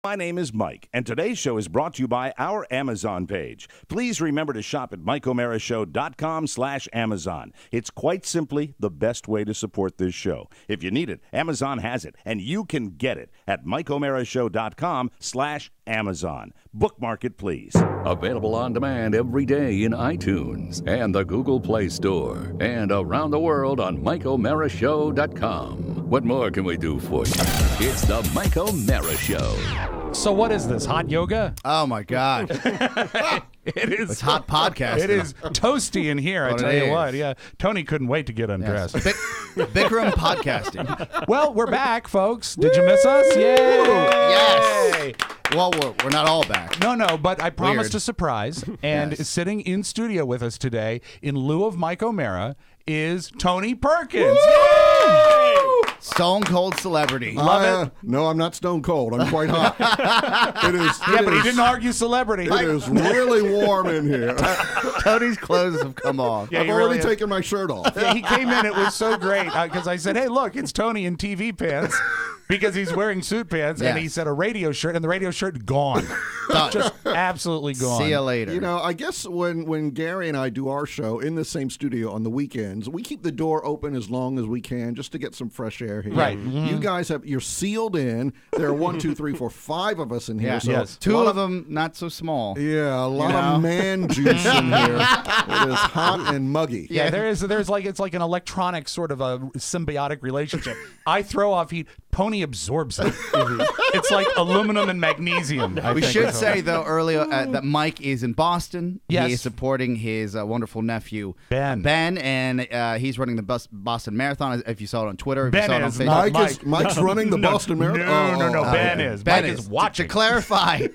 My name is Mike, and today's show is brought to you by our Amazon page. Please remember to shop at MikeO'MaraShow.com/Amazon. It's quite simply the best way to support this show. If you need it, Amazon has it, and you can get it at MikeO'MaraShow.com/Amazon. Bookmark it, please. Available on demand every day in iTunes and the Google Play Store, and around the world on MikeO'MaraShow.com. What more can we do for you? It's the Mike O'Mara Show. So what is this, hot yoga? Oh, my God. It is. It's hot podcasting. It is toasty in here, I tell you what. Yeah, Tony couldn't wait to get undressed. Yes. Bikram podcasting. Well, we're back, folks. Did you miss us? Yay! Yes. Well, we're not all back. No, but I promised Weird. a surprise. And Yes. sitting in studio with us today, in lieu of Mike O'Mara, is Tony Perkins. Stone cold celebrity. Love it. No, I'm not stone cold. I'm quite hot. Yeah, but he didn't argue celebrity. It is really warm in here. Tony's clothes have come off. Yeah, I've he already really is. taken my shirt off. Yeah, he came in. It was so great because I said, "Hey, look, it's Tony in TV pants," because he's wearing suit pants, and he Yes. said a radio shirt, and the radio shirt gone, just absolutely gone. See you later. You know, I guess when Gary and I do our show in the same studio on the weekends, we keep the door open as long as we can just to get some fresh air here. Right. You guys you're sealed in. There are 1, 2, 3, 4, 5 of us in here. Yeah. So Yes. Two of them not so small. Yeah, a lot know? of man juice in here. It is hot and muggy. Yeah, there's like it's like an electronic sort of a symbiotic relationship. I throw off heat, Tony absorbs it. It's like aluminum and magnesium. I We think should is say, though, earlier that Mike is in Boston. Yes. He is supporting his wonderful nephew, Ben. and he's running the Boston Marathon, if you saw it on Twitter. If Ben you saw it on is Facebook. not Mike's Mike. running the No, Boston Marathon. No. Ben okay. is. Ben Mike is watching. To clarify,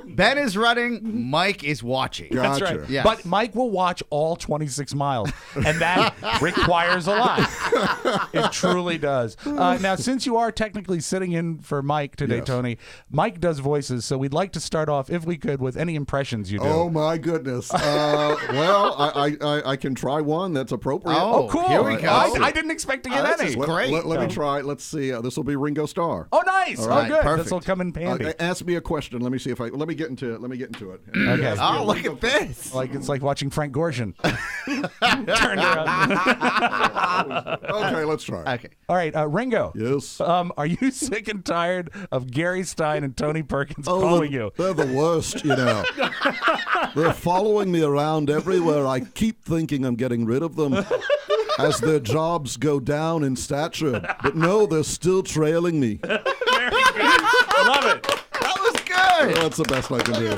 Ben is running, Mike is watching. That's Gotcha. right. Yes. But Mike will watch all 26 miles, and that requires a lot. It truly does. Now, since you are technically sitting in for Mike today, Yes. Tony, Mike does voices, so we'd like to start off, if we could, with any impressions you do. Oh my goodness! Well, I can try one that's appropriate. Oh, cool. Here we go. I didn't expect to get this any. is Let, great. let me try. Let's see. This will be Ringo Starr. Oh, nice. All right, Oh, good. perfect. This will come in handy. Ask me a question. Let me see if I. Let me get into it. Okay. Ask me a Oh, look Ringo at this. Like it's like watching Frank Gorshin. Turned around. Okay, let's try. Okay. All right, Ringo. Yes. Are you sick and tired of Gary Stein and Tony Perkins calling you? They're the worst, you know. They're following me around everywhere. I keep thinking I'm getting rid of them as their jobs go down in stature. But no, they're still trailing me. Very good. Love it. That was good. That's the best I can do.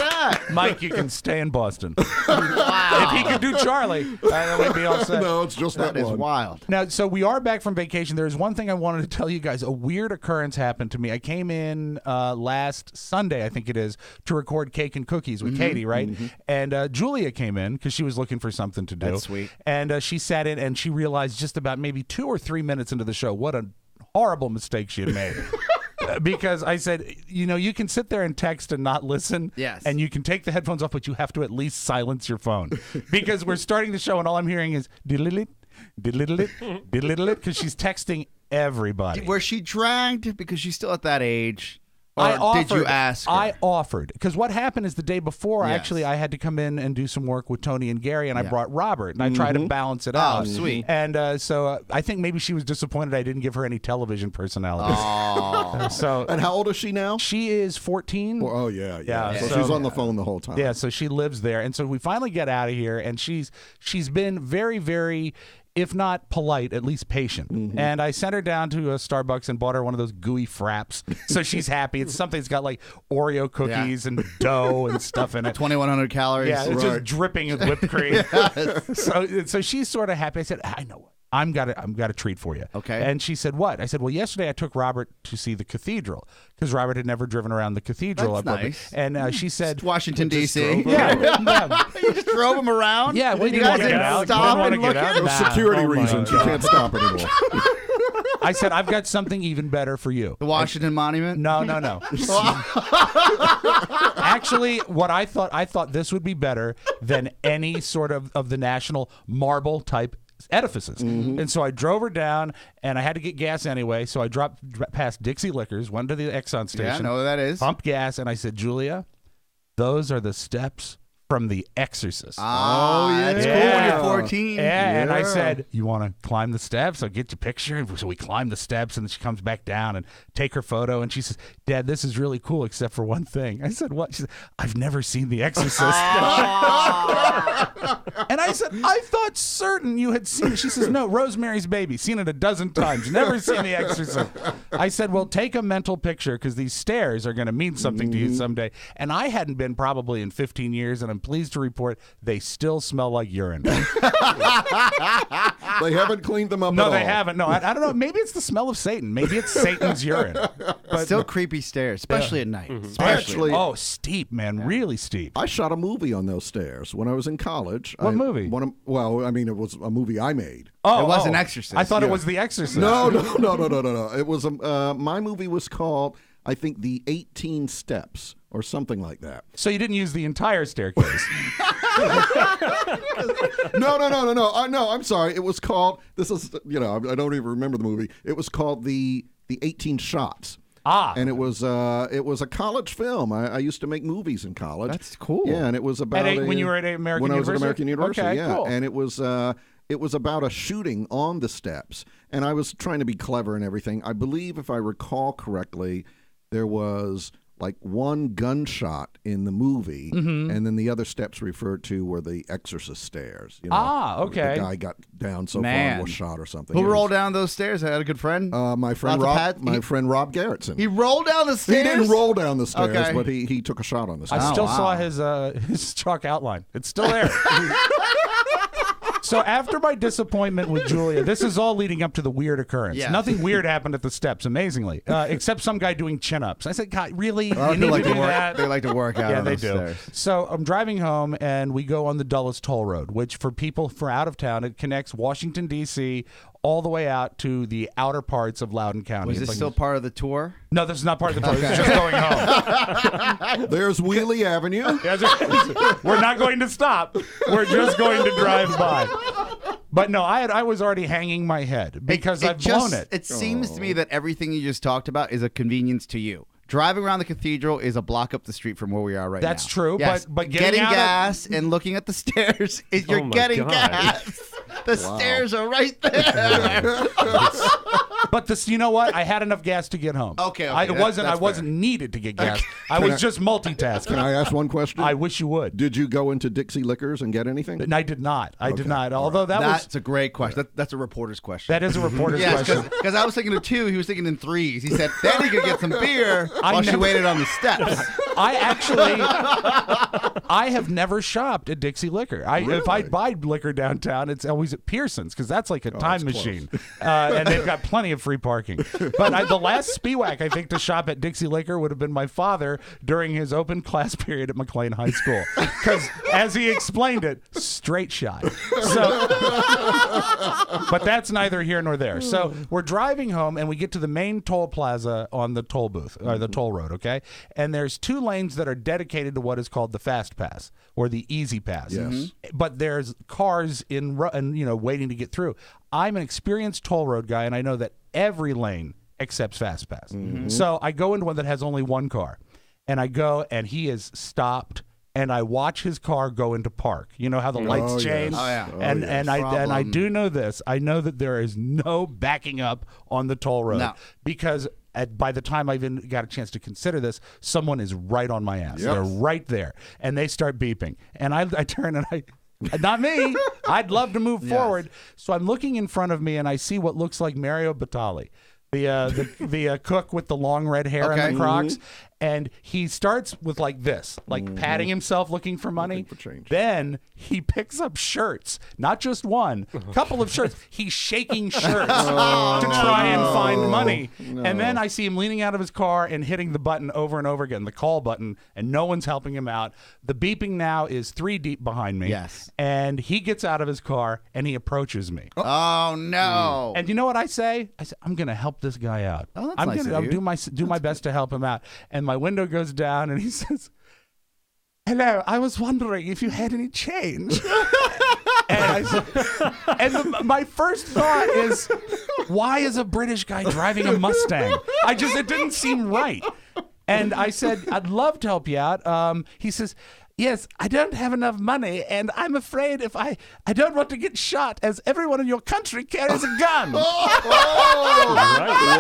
Mike, you can stay in Boston. If he could do Charlie, that would be all set. No, it's just that That is one. wild. Now, so we are back from vacation. There's one thing I wanted to tell you guys. A weird occurrence happened to me. I came in last Sunday, I think it is, to record Cake and Cookies with Katie, right? And Julia came in because she was looking for something to do. That's sweet. And she sat in and she realized just about maybe 2 or 3 minutes into the show what a horrible mistake she had made. Because I said, you can sit there and text and not listen. Yes. And you can take the headphones off, but you have to at least silence your phone. Because we're starting the show and all I'm hearing is diddle-it, diddle-it, diddle-it, because she's texting everybody. Was she dragged because she's still at that age? Or did you ask her? I offered. Because what happened is the day before, Yes. actually, I had to come in and do some work with Tony and Gary, and I brought Robert, and I tried to balance it out. Oh, sweet. And so I think maybe she was disappointed I didn't give her any television personality. Oh. So And how old is she now? she is 14. Oh, yeah. Yeah, So so- she's on the phone the whole time. Yeah, so she lives there, and so we finally get out of here, and she's been very, very, if not polite, at least patient. And I sent her down to a Starbucks and bought her one of those gooey fraps, so she's happy. It's something that's got like Oreo cookies and dough and stuff in it. 2,100 calories. Yeah, it's Right. just dripping with whipped cream. So she's sort of happy. I said, I know. I'm got a treat for you. Okay. And she said, what? I said, well, yesterday I took Robert to see the cathedral because Robert had never driven around the cathedral. That's up there. nice. And she said, It's Washington, D.C. yeah. You just drove him around? Yeah, we you didn't guys want to get didn't out. We stop didn't want and to look get out. at For Nah. security Oh, my reasons, you God. can't stop anymore. I said, I've got something even better for you. the Washington Monument? No. Actually, what I thought this would be better than any sort of the national marble type edifices. And so I drove her down, and I had to get gas anyway. So I dropped past Dixie Liquors, went to the Exxon station. Yeah, I know what that is. Pumped gas, and I said, Julia, those are the steps from The Exorcist. Oh, yeah. It's cool when you're 14. Yeah, and I said, you want to climb the steps? I'll get your picture. And so we climb the steps, and then she comes back down and take her photo. And she says, Dad, this is really cool, except for one thing. I said, what? She said, I've never seen The Exorcist. And I said, I thought certain you had seen it. She says, no, Rosemary's Baby. Seen it a dozen times. Never seen The Exorcist. I said, well, take a mental picture, because these stairs are going to mean something to you someday. And I hadn't been probably in 15 years, and I'm pleased to report they still smell like urine. They haven't cleaned them up at all. No, they haven't. No, I don't know. Maybe it's the smell of Satan. Maybe it's Satan's urine. But still creepy stairs, especially at night. Actually, steep, man. Really steep. I shot a movie on those stairs when I was in college. What movie? It was a movie I made. It was an Exorcist. I thought it was The Exorcist. No. It was my movie was called, I think, The 18 Steps or something like that. So you didn't use the entire staircase. No. No, I'm sorry. It was called, I don't even remember the movie. It was called The 18 Shots. And it was a college film. I used to make movies in college. That's cool. Yeah, and it was about when you were at American University? When I was at American University, okay, yeah. Cool. And it was about a shooting on the steps. And I was trying to be clever and everything. I believe, if I recall correctly, there was like one gunshot in the movie, and then the other steps referred to were the Exorcist stairs. Okay. The guy got down so far and was shot or something. Who rolled down those stairs? I had a good friend. My friend Rob Garrettson. He rolled down the stairs? He didn't roll down the stairs, Okay. but he took a shot on the stairs. I still saw his chalk outline. It's still there. So after my disappointment with Julia, this is all leading up to the weird occurrence. Yeah. Nothing weird happened at the steps, amazingly, except some guy doing chin-ups. I said, God, really? They You need like to do to work. that? They like to work out. Yeah, on they those do. Stairs. So I'm driving home, and we go on the Dulles Toll Road, which for people from out of town, it connects Washington, D.C., all the way out to the outer parts of Loudoun County. Was this still part of the tour? No, this is not part of the tour. This is just going home. There's Wheelie Avenue. We're not going to stop. We're just going to drive by. But no, I was already hanging my head because I've blown it. It seems to me that everything you just talked about is a convenience to you. Driving around the cathedral is a block up the street from where we are right now. That's true, yes. but getting gas and looking at the stairs is you're getting gas. The stairs are right there. But this, you know what? I had enough gas to get home. Okay, I wasn't needed to get gas. I was just multitasking. Can I ask one question? I wish you would. Did you go into Dixie Liquors and get anything? And I did not. I did not. Although that's a great question. That's a reporter's question. That is a reporter's question. Because I was thinking of 2. He was thinking in 3s. He said then he could get some beer while she waited on the steps. I have never shopped at Dixie Liquor. If I buy liquor downtown, it's always at Pearson's, because that's like a time machine. And they've got plenty of free parking. But the last spiewak, I think, to shop at Dixie Liquor would have been my father during his open class period at McLean High School. Because, as he explained it, straight shot. So, but that's neither here nor there. So we're driving home, and we get to the main toll plaza on the toll booth, or the toll road, okay? And there's 2 lanes that are dedicated to what is called the Fast Pass, or the Easy Pass. Yes. But there's cars waiting to get through. I'm an experienced toll road guy, and I know that every lane accepts Fast Pass. So I go into one that has only 1 car, and I go, and he is stopped, and I watch his car go into park. You know how the lights change? Yes. Oh, yeah. And I do know this. I know that there is no backing up on the toll road, because by the time I even got a chance to consider this, someone is right on my ass. Yep. They're right there, and they start beeping, and I turn and not me. I'd love to move forward, so I'm looking in front of me, and I see what looks like Mario Batali, the cook with the long red hair and the Crocs. And he starts with like this, like patting himself, looking for money. For change. Then he picks up shirts, not just one, couple of shirts. He's shaking shirts to try and find money. And then I see him leaning out of his car and hitting the button over and over again, the call button, and no one's helping him out. The beeping now is 3 deep behind me. Yes. And he gets out of his car and he approaches me. Oh no! And you know what I say? I say, I'm going to help this guy out. Oh, that's I'm nice gonna of you. do my best to help him out. And my window goes down, and he says, "Hello, I was wondering if you had any change." And my first thought is, why is a British guy driving a Mustang? It didn't seem right. And I said, I'd love to help you out. He says, yes, I don't have enough money, and I'm afraid if I don't want to get shot, as everyone in your country carries a gun.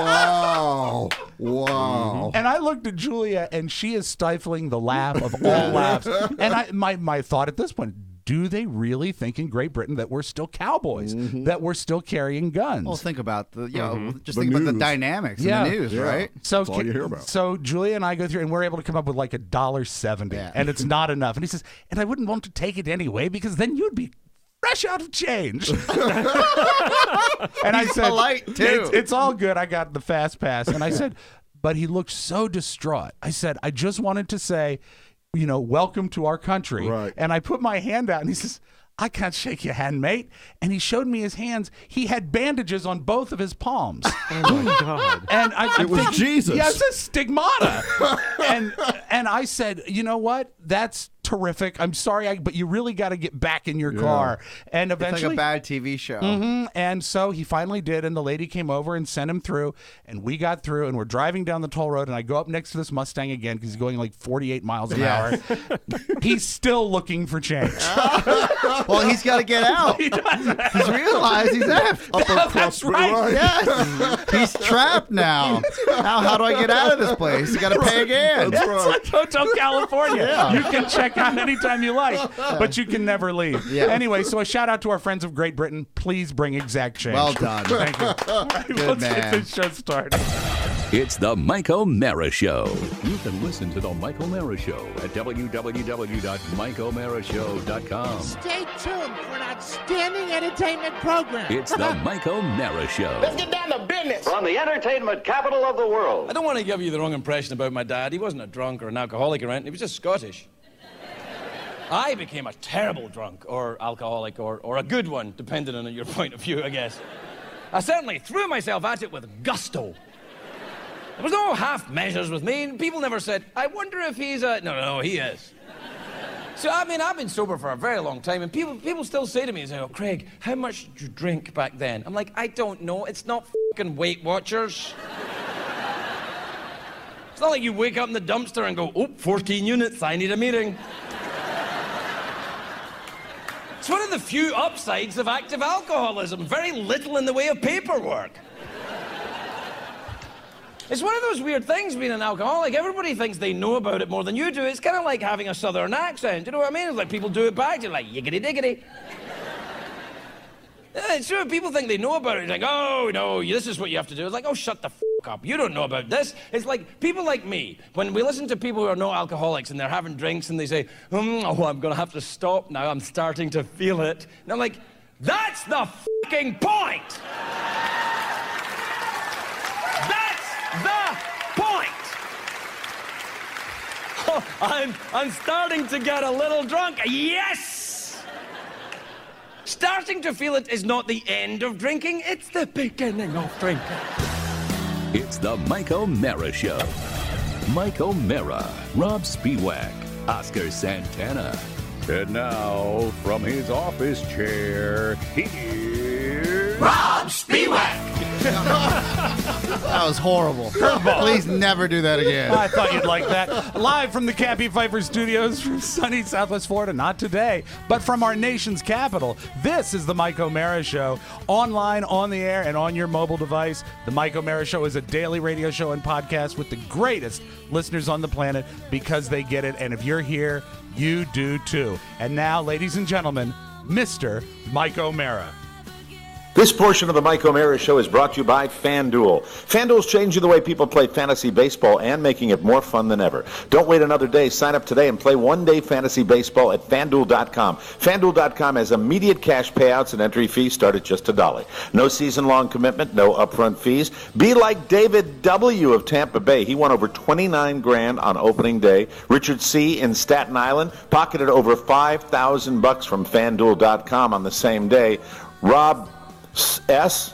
Wow. Wow. And I looked at Julia, and she is stifling the laugh of all laughs. And my thought at this point, do they really think in Great Britain that we're still cowboys, that we're still carrying guns? Well, think about the The think about the news. dynamics in the news, right? So That's all you hear about. So Julia and I go through, and we're able to come up with like $1.70, and it's not enough. And he says, and I wouldn't want to take it anyway because then you'd be fresh out of change. And I said, polite, too. It's all good. I got the fast pass. And I said, but he looked so distraught. I said, I just wanted to say, welcome to our country. Right. And I put my hand out, and he says, I can't shake your hand, mate. And he showed me his hands. He had bandages on both of his palms. Oh, my God. And It was Jesus. Yeah, it's a stigmata. and I said, you know what? That's terrific. I'm sorry, but you really got to get back in your car. And It's eventually, like a bad TV show. and so he finally did, and the lady came over and sent him through, and we got through, and we're driving down the toll road, and I go up next to this Mustang again because he's going like 48 miles an hour. He's still looking for change. Well, he's got to get out. He doesn't. He's realized he's effed. That's right. Yes. He's trapped now. Now, how do I get out of this place? You got to pay again. That's It's right. like Hotel California. You can check out anytime you like, but you can never leave. Yeah. Anyway, so a shout out to our friends of Great Britain. Please bring exact change. Well done. Thank you. All right, let's man. get this show started. It's the Mike O'Mara Show. You can listen to the Mike O'Mara Show at www.mikeomarashow.com. Stay tuned for an outstanding entertainment program. It's the Mike O'Mara Show. Get down to business. From the entertainment capital of the world. I don't want to give you the wrong impression about my dad. He wasn't a drunk or an alcoholic or anything. He was just Scottish. I became a terrible drunk or alcoholic or a good one, depending on your point of view, I guess. I certainly threw myself at it with gusto. There was no half measures with me. People never said, I wonder if he's a... No, he is. So, I mean, I've been sober for a very long time, and people still say to me, oh, Craig, how much did you drink back then? I'm like, I don't know. It's not fucking Weight Watchers. It's not like you wake up in the dumpster and go, 14 units, I need a meeting. It's one of the few upsides of active alcoholism. Very little in the way of paperwork. It's one of those weird things being an alcoholic. Everybody thinks they know about it more than you do. It's kind of like having a southern accent. You know what I mean? It's like people do it back. You're like, yiggity diggity. It's true. People think they know about it. It's like, oh, no, this is what you have to do. It's like, oh, shut the f*** up. You don't know about this. It's like people like me. When we listen to people who are not alcoholics and they're having drinks and they say, I'm going to have to stop now. I'm starting to feel it. And I'm like, that's the f***ing point. The point. Oh, I'm starting to get a little drunk. Yes. Starting to feel it is not the end of drinking, it's the beginning of drinking. It's the Mike O'Mara Show. Mike O'Mara, Rob Spiewak, Oscar Santana. And now, from his office chair, here's Rob Spiewak. That was horrible. Please never do that again. I thought you'd like that. Live from the Cappy Pfeiffer Studios from sunny Southwest Florida, not today, but from our nation's capital. This is the Mike O'Mara Show, online, on the air, and on your mobile device. The Mike O'Mara Show is a daily radio show and podcast with the greatest listeners on the planet because they get it, and if you're here, you do too. And now, ladies and gentlemen, Mr. Mike O'Mara. This portion of the Mike O'Mara Show is brought to you by FanDuel. FanDuel's changing the way people play fantasy baseball and making it more fun than ever. Don't wait another day. Sign up today and play one-day fantasy baseball at FanDuel.com. FanDuel.com has immediate cash payouts and entry fees start at just $1. No season-long commitment, no upfront fees. Be like David W. of Tampa Bay. He won over $29,000 on opening day. Richard C. in Staten Island pocketed over $5,000 from FanDuel.com on the same day. Rob S.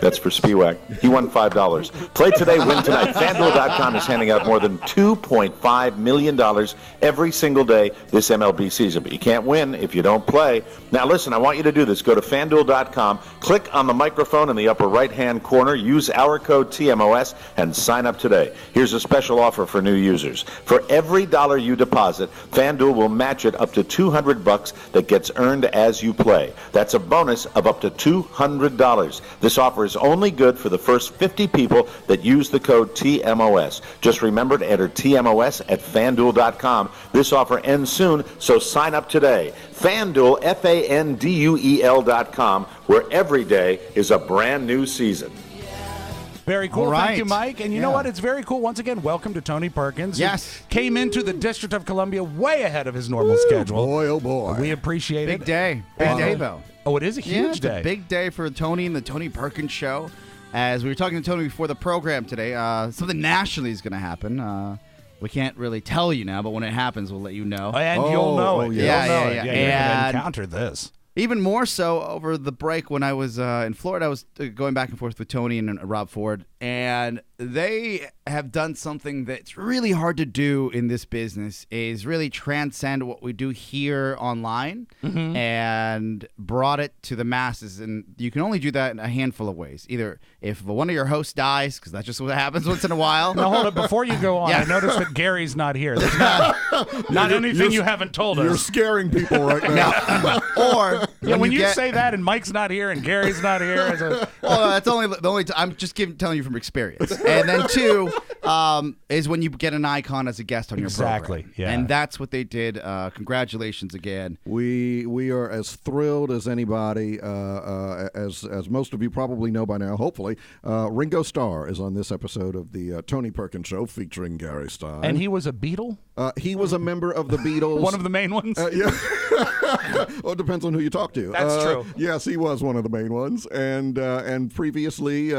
That's for Spiewak. He won $5. Play today, win tonight. FanDuel.com is handing out more than $2.5 million every single day this MLB season. But you can't win if you don't play. Now listen, I want you to do this. Go to FanDuel.com, click on the microphone in the upper right-hand corner, use our code TMOS, and sign up today. Here's a special offer for new users. For every dollar you deposit, FanDuel will match it up to $200 that gets earned as you play. That's a bonus of up to $200. This offer is only good for the first 50 people that use the code TMOS. Just remember to enter TMOS at FanDuel.com. This offer ends soon, so sign up today. FanDuel, FanDuel.com, where every day is a brand new season. Very cool. All right. Thank you, Mike. And you know what? It's very cool. Once again, welcome to Tony Perkins. Yes. He came into the District of Columbia way ahead of his normal schedule. Boy, oh boy. We appreciate it. Big day. Big day, though. Oh, it is a huge it's day. a big day for Tony and the Tony Perkins Show. As we were talking to Tony before the program today, something nationally is going to happen. We can't really tell you now, but when it happens, we'll let you know. And you'll know it. yeah. You'll know Yeah, it. yeah. You're going to And- encounter this. Even more so over the break when I was in Florida, I was going back and forth with Tony and Rob Ford, and they have done something that's really hard to do in this business, is really transcend what we do here online and brought it to the masses. And you can only do that in a handful of ways. Either if one of your hosts dies, because that's just what happens once in a while. Now, hold it. Before you go on, Yeah. I noticed that Gary's not here. There's not anything you haven't told You're us. scaring people right now. Or Yeah, when you get- say that and Mike's not here and Gary's not here, it's a, Well, that's only the only. I'm just telling you from experience. And then two is when you get an icon as a guest on your Exactly, program. yeah. And that's what they did. Congratulations again. We are as thrilled as anybody, as most of you probably know by now, hopefully. Ringo Starr is on this episode of the Tony Perkins Show featuring Gary Stein. and he was a Beatle? He was a member of the Beatles. One of the main ones? Yeah. Well, it depends on who you talk to. That's true. Yes, he was one of the main ones. And previously,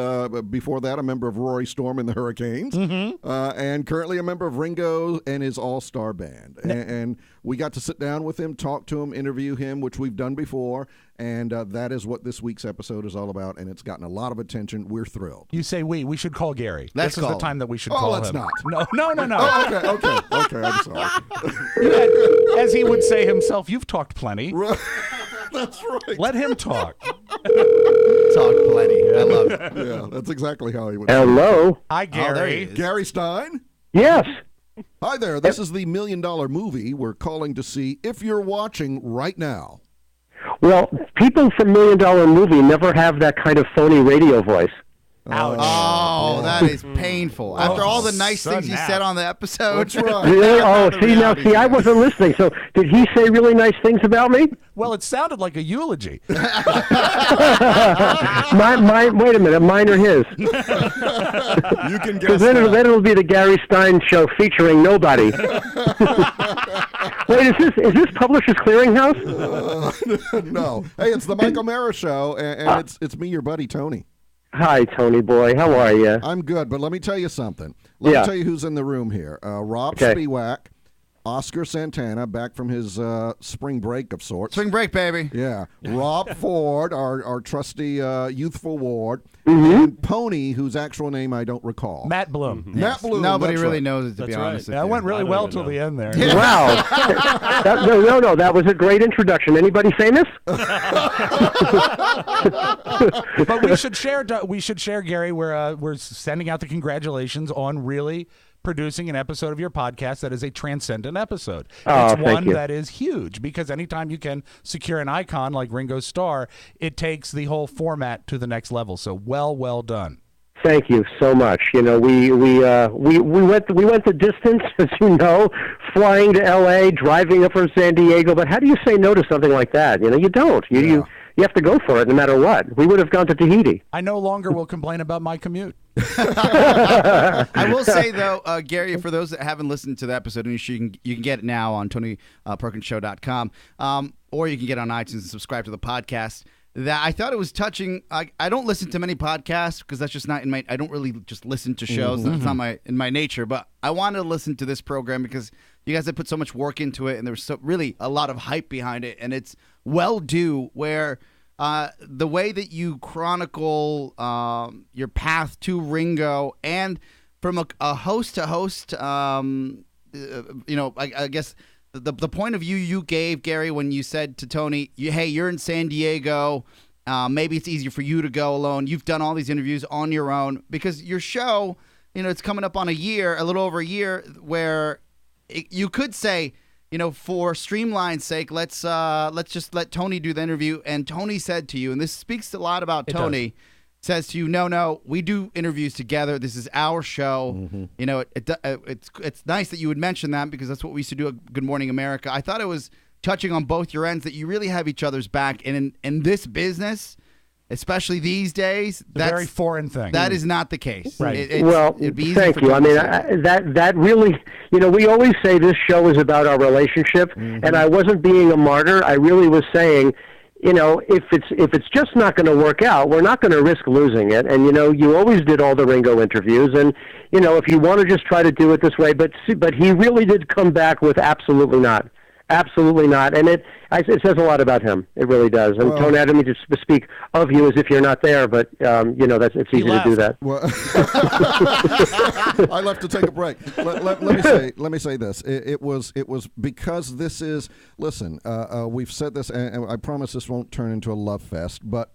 before that, a member of Rory Storm and the Hurricanes. And currently a member of Ringo and his all-star band. And we got to sit down with him, talk to him, interview him, which we've done before. And that is what this week's episode is all about. And it's gotten a lot of attention. We're thrilled. You say we should call Gary. Let's this is call the time that we should Oh, call let's him. not. No. Oh, okay. I'm sorry. As he would say himself, you've talked plenty. That's right. Let him talk. Talk plenty. I love it. Yeah, that's exactly how he would. Hello. Hi, there Gary. he is. Gary Stein? Yes. Hi there. This is the $1 Million movie we're calling to see if you're watching right now. Well, people from $1 Million Movie never have that kind of phony radio voice. Ouch. Oh, that is painful. After all the nice son, things he now. said on the episode. That's right. Really? Oh, The see, reality I wasn't listening. So, did he say really nice things about me? Well, it sounded like a eulogy. Wait a minute, mine or his? You can guess Because then that. it'll be the Gary Stein Show featuring nobody. Wait, is this Publishers Clearinghouse? No. Hey, it's the Mike O'Mara Show, and it's me, your buddy, Tony. Hi, Tony boy. How are you? I'm good, but let me tell you something. Let me tell you who's in the room here. Rob Spiewak, Oscar Santana, back from his spring break of sorts. Spring break, baby. Yeah. Rob Ford, our trusty youthful ward, and Pony, whose actual name I don't recall. Matt Bloom. Matt Bloom. Nobody that's really right. knows it, to be That's right. honest. That went really well till the end there. Wow. No, that was a great introduction. Anybody famous? But we should share, Gary. We're sending out the congratulations on really producing an episode of your podcast that is a transcendent episode. Oh, It's thank one you. that is huge because anytime you can secure an icon like Ringo Starr, it takes the whole format to the next level. So well done. Thank you so much. You know, we went the distance, as you know, flying to L.A., driving up from San Diego. But how do you say no to something like that? You know, you don't. You have to go for it no matter what. We would have gone to Tahiti. I no longer will complain about my commute. I will say, though, Gary, for those that haven't listened to the episode, and you can get it now on TonyPerkinsShow.com, or you can get it on iTunes and subscribe to the podcast. That I thought it was touching. I don't listen to many podcasts because that's just not in my. I don't really just listen to shows. That's not in my nature. But I wanted to listen to this program because you guys have put so much work into it, and there's really a lot of hype behind it, and it's well due. Where the way that you chronicle your path to Ringo, and from a host to host, I guess the point of view you gave, Gary, when you said to Tony, hey, you're in San Diego, maybe it's easier for you to go alone. You've done all these interviews on your own because your show, it's coming up on a little over a year, where you could say, for streamline's sake, let's just let Tony do the interview. And Tony said to you, and this speaks a lot about Tony, says to you, no, we do interviews together. This is our show. It's nice that you would mention that, because that's what we used to do at Good Morning America. I thought it was touching on both your ends, that you really have each other's back. And in this business, especially these days, that's very foreign thing. That is not the case. Right. Thank you. I mean, that really, we always say this show is about our relationship, and I wasn't being a martyr. I really was saying, if it's just not going to work out, we're not going to risk losing it. And you always did all the Ringo interviews, and if you want to just try to do it this way, but he really did come back with absolutely not. Absolutely not, and it says a lot about him. It really does. And Tony, I don't mean to speak of you as if you're not there, but it's easy to do that. Well, I left to take a break. Let me say this. It was because this is. Listen, we've said this, and I promise this won't turn into a love fest. But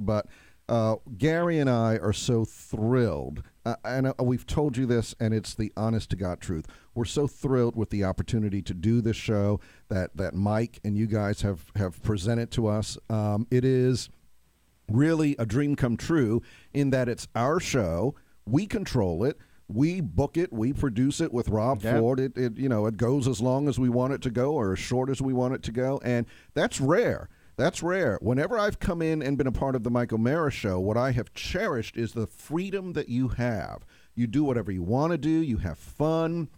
Gary and I are so thrilled. And we've told you this, and it's the honest-to-God truth. We're so thrilled with the opportunity to do this show that Mike and you guys have presented to us. It is really a dream come true in that it's our show. We control it. We book it. We produce it with Rob Ford. It goes as long as we want it to go, or as short as we want it to go, and that's rare. That's rare. Whenever I've come in and been a part of the Mike O'Mara Show, what I have cherished is the freedom that you have. You do whatever you want to do. You have fun.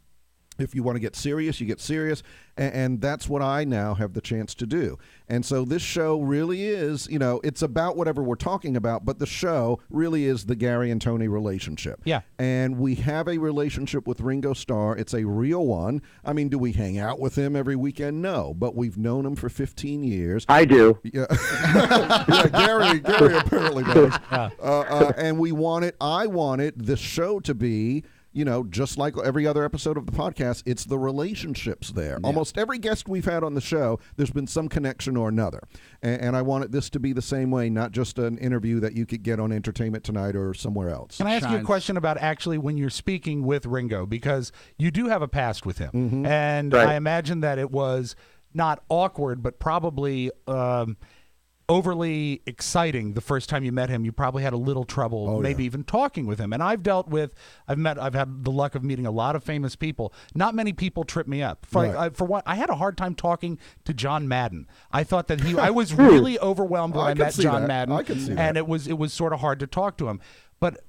If you want to get serious, you get serious. And that's what I now have the chance to do. And so this show really is, it's about whatever we're talking about, but the show really is the Gary and Tony relationship. Yeah. And we have a relationship with Ringo Starr. It's a real one. I mean, do we hang out with him every weekend? No. But we've known him for 15 years. I do. Yeah, Gary apparently does. And I wanted the show to be, just like every other episode of the podcast, it's the relationships there. Yeah. Almost every guest we've had on the show, there's been some connection or another. And I wanted this to be the same way, not just an interview that you could get on Entertainment Tonight or somewhere else. Can I ask you a question about actually when you're speaking with Ringo? Because you do have a past with him. And I imagine that it was not awkward, but probably overly exciting the first time you met him. You probably had a little trouble even talking with him. And I've had the luck of meeting a lot of famous people. Not many people trip me up. For one, I had a hard time talking to John Madden. I thought that I was really overwhelmed when I met John Madden. I can see that. And it was sort of hard to talk to him. But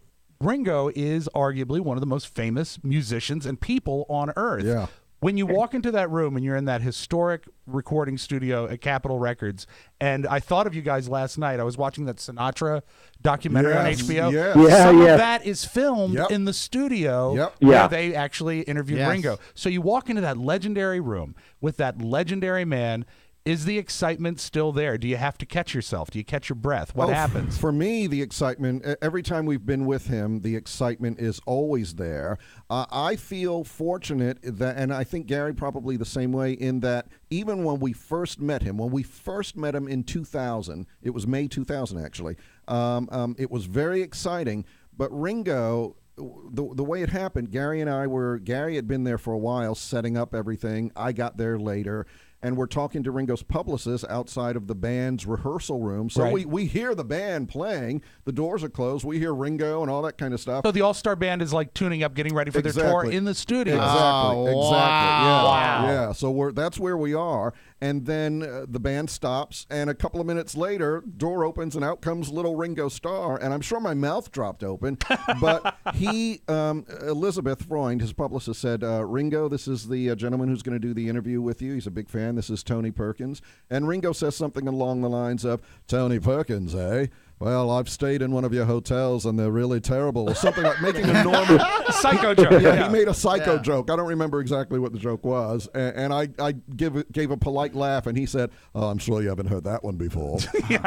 Ringo is arguably one of the most famous musicians and people on earth. Yeah. When you walk into that room and you're in that historic recording studio at Capitol Records, and I thought of you guys last night. I was watching that Sinatra documentary on HBO. Yes. Some of that is filmed in the studio where they actually interviewed Ringo. So you walk into that legendary room with that legendary man. Is the excitement still there? Do you have to catch yourself? Do you catch your breath? What happens? For me, the excitement, every time we've been with him, the excitement is always there. I feel fortunate that, and I think Gary probably the same way, in that even when we first met him in 2000, it was May 2000 actually, it was very exciting. But Ringo, the way it happened, Gary had been there for a while setting up everything. I got there later. And we're talking to Ringo's publicist outside of the band's rehearsal room. So we hear the band playing. The doors are closed. We hear Ringo and all that kind of stuff. So the All-Star Band is like tuning up, getting ready for their tour in the studio. Exactly. Wow. Yeah. So that's where we are. And then the band stops, and a couple of minutes later, door opens, and out comes little Ringo Starr. And I'm sure my mouth dropped open. But Elizabeth Freund, his publicist, said, Ringo, this is the gentleman who's going to do the interview with you. He's a big fan. fan. This is Tony Perkins. And Ringo says something along the lines of, Tony Perkins, eh? Well, I've stayed in one of your hotels, and they're really terrible. Or something like making a normal... Psycho joke. Yeah, he made a psycho joke. I don't remember exactly what the joke was. And I gave a polite laugh, and he said, oh, I'm sure you haven't heard that one before.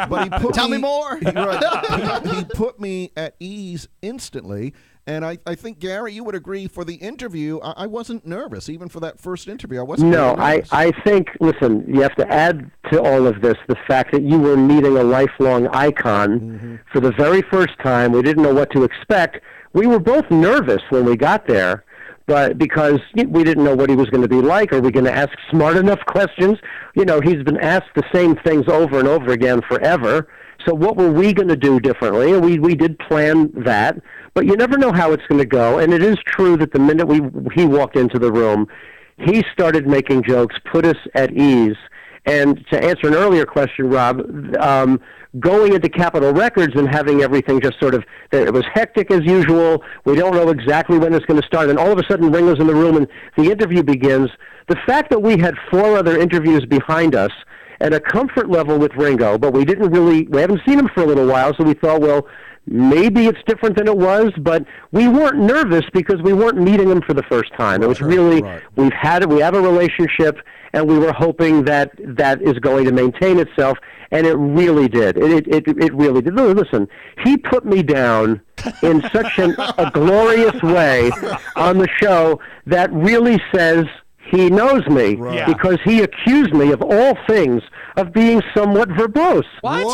But he put Tell me more. He put me at ease instantly. And I think, Gary, you would agree for the interview, I wasn't nervous, even for that first interview. I wasn't nervous. I think, listen, you have to add to all of this the fact that you were meeting a lifelong icon for the very first time. We didn't know what to expect. We were both nervous when we got there, but because we didn't know what he was going to be like. Are we going to ask smart enough questions? You know, he's been asked the same things over and over again forever. So what were we going to do differently? And we did plan that, but you never know how it's going to go. And it is true that the minute he walked into the room, he started making jokes, put us at ease. And to answer an earlier question, Rob, going into Capitol Records and having everything just sort of, it was hectic as usual. We don't know exactly when it's going to start. And all of a sudden, Ringo's in the room and the interview begins. The fact that we had 4 other interviews behind us and a comfort level with Ringo, but we haven't seen him for a little while, so we thought, well, maybe it's different than it was, but we weren't nervous because we weren't meeting him for the first time. It was really, we have a relationship, and we were hoping that is going to maintain itself, and it really did. It really did. Listen, he put me down in such a glorious way on the show that really says he knows me because he accused me of all things of being somewhat verbose. What?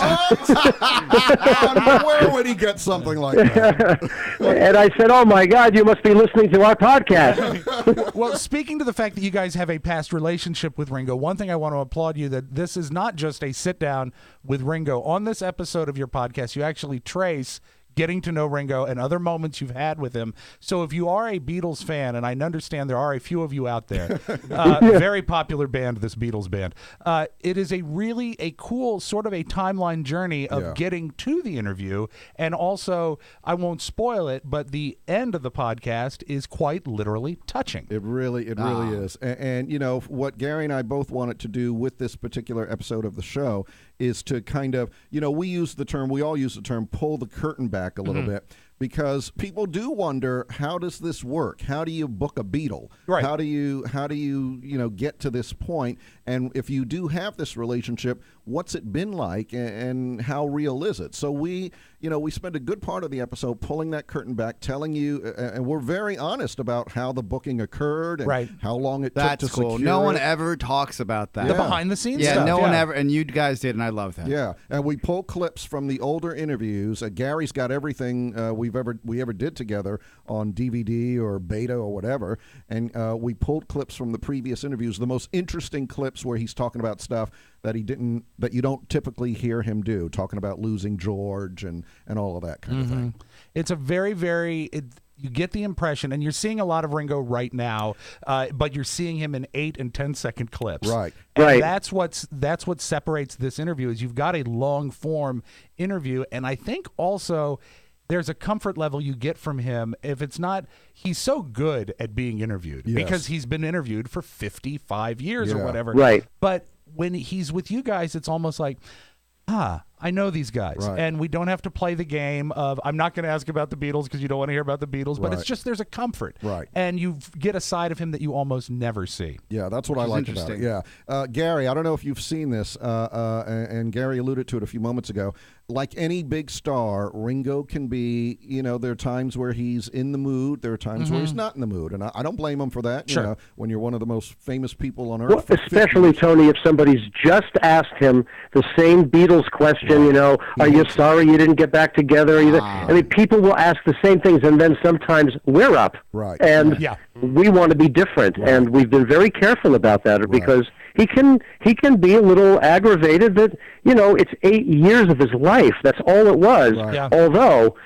Where would he get something like that? And I said, oh, my God, you must be listening to our podcast. Well, speaking to the fact that you guys have a past relationship with Ringo, one thing I want to applaud you that this is not just a sit-down with Ringo. On this episode of your podcast, you actually trace getting to know Ringo and other moments you've had with him. So if you are a Beatles fan, and I understand there are a few of you out there, very popular band, this Beatles band, it is a cool sort of a timeline journey of getting to the interview. And also, I won't spoil it, but the end of the podcast is quite literally touching. It really is. And, you know, what Gary and I both wanted to do with this particular episode of the show is to kind of, you know, we all use the term pull the curtain back a little bit, because people do wonder, how does this work? How do you book a Beatle? Right. How do you get to this point? And if you do have this relationship, what's it been like, and how real is it? So we spend a good part of the episode pulling that curtain back, telling you, and we're very honest about how the booking occurred and how long it took to secure. No one ever talks about that. The behind the scenes stuff. stuff. No one ever, and you guys did, and I love that. Yeah, and we pull clips from the older interviews. Gary's got everything we ever did together on DVD or beta or whatever, and we pulled clips from the previous interviews, the most interesting clips where he's talking about stuff that you don't typically hear him do, talking about losing George and all of that kind of thing. It's a very, very... you get the impression, and you're seeing a lot of Ringo right now, but you're seeing him in 8 and 10-second clips. Right. And that's what separates this interview, is you've got a long-form interview, and I think also there's a comfort level you get from him. If it's not, he's so good at being interviewed because he's been interviewed for 55 years or whatever. Right. But when he's with you guys, it's almost like, I know these guys, and we don't have to play the game of, I'm not going to ask about the Beatles because you don't want to hear about the Beatles, but it's just, there's a comfort. Right. And you get a side of him that you almost never see. Yeah, that's what I like about it. Yeah. Gary, I don't know if you've seen this, and Gary alluded to it a few moments ago. Like any big star, Ringo can be, there are times where he's in the mood, there are times where he's not in the mood, and I don't blame him for that. Sure. You know, when you're one of the most famous people on earth. Well, especially, Tony, if somebody's just asked him the same Beatles question, are you sorry you didn't get back together? I mean, people will ask the same things, and then sometimes we're up. Right. And we want to be different, and we've been very careful about that because he can be a little aggravated that, it's 8 years of his life. That's all it was. Right. Yeah. Although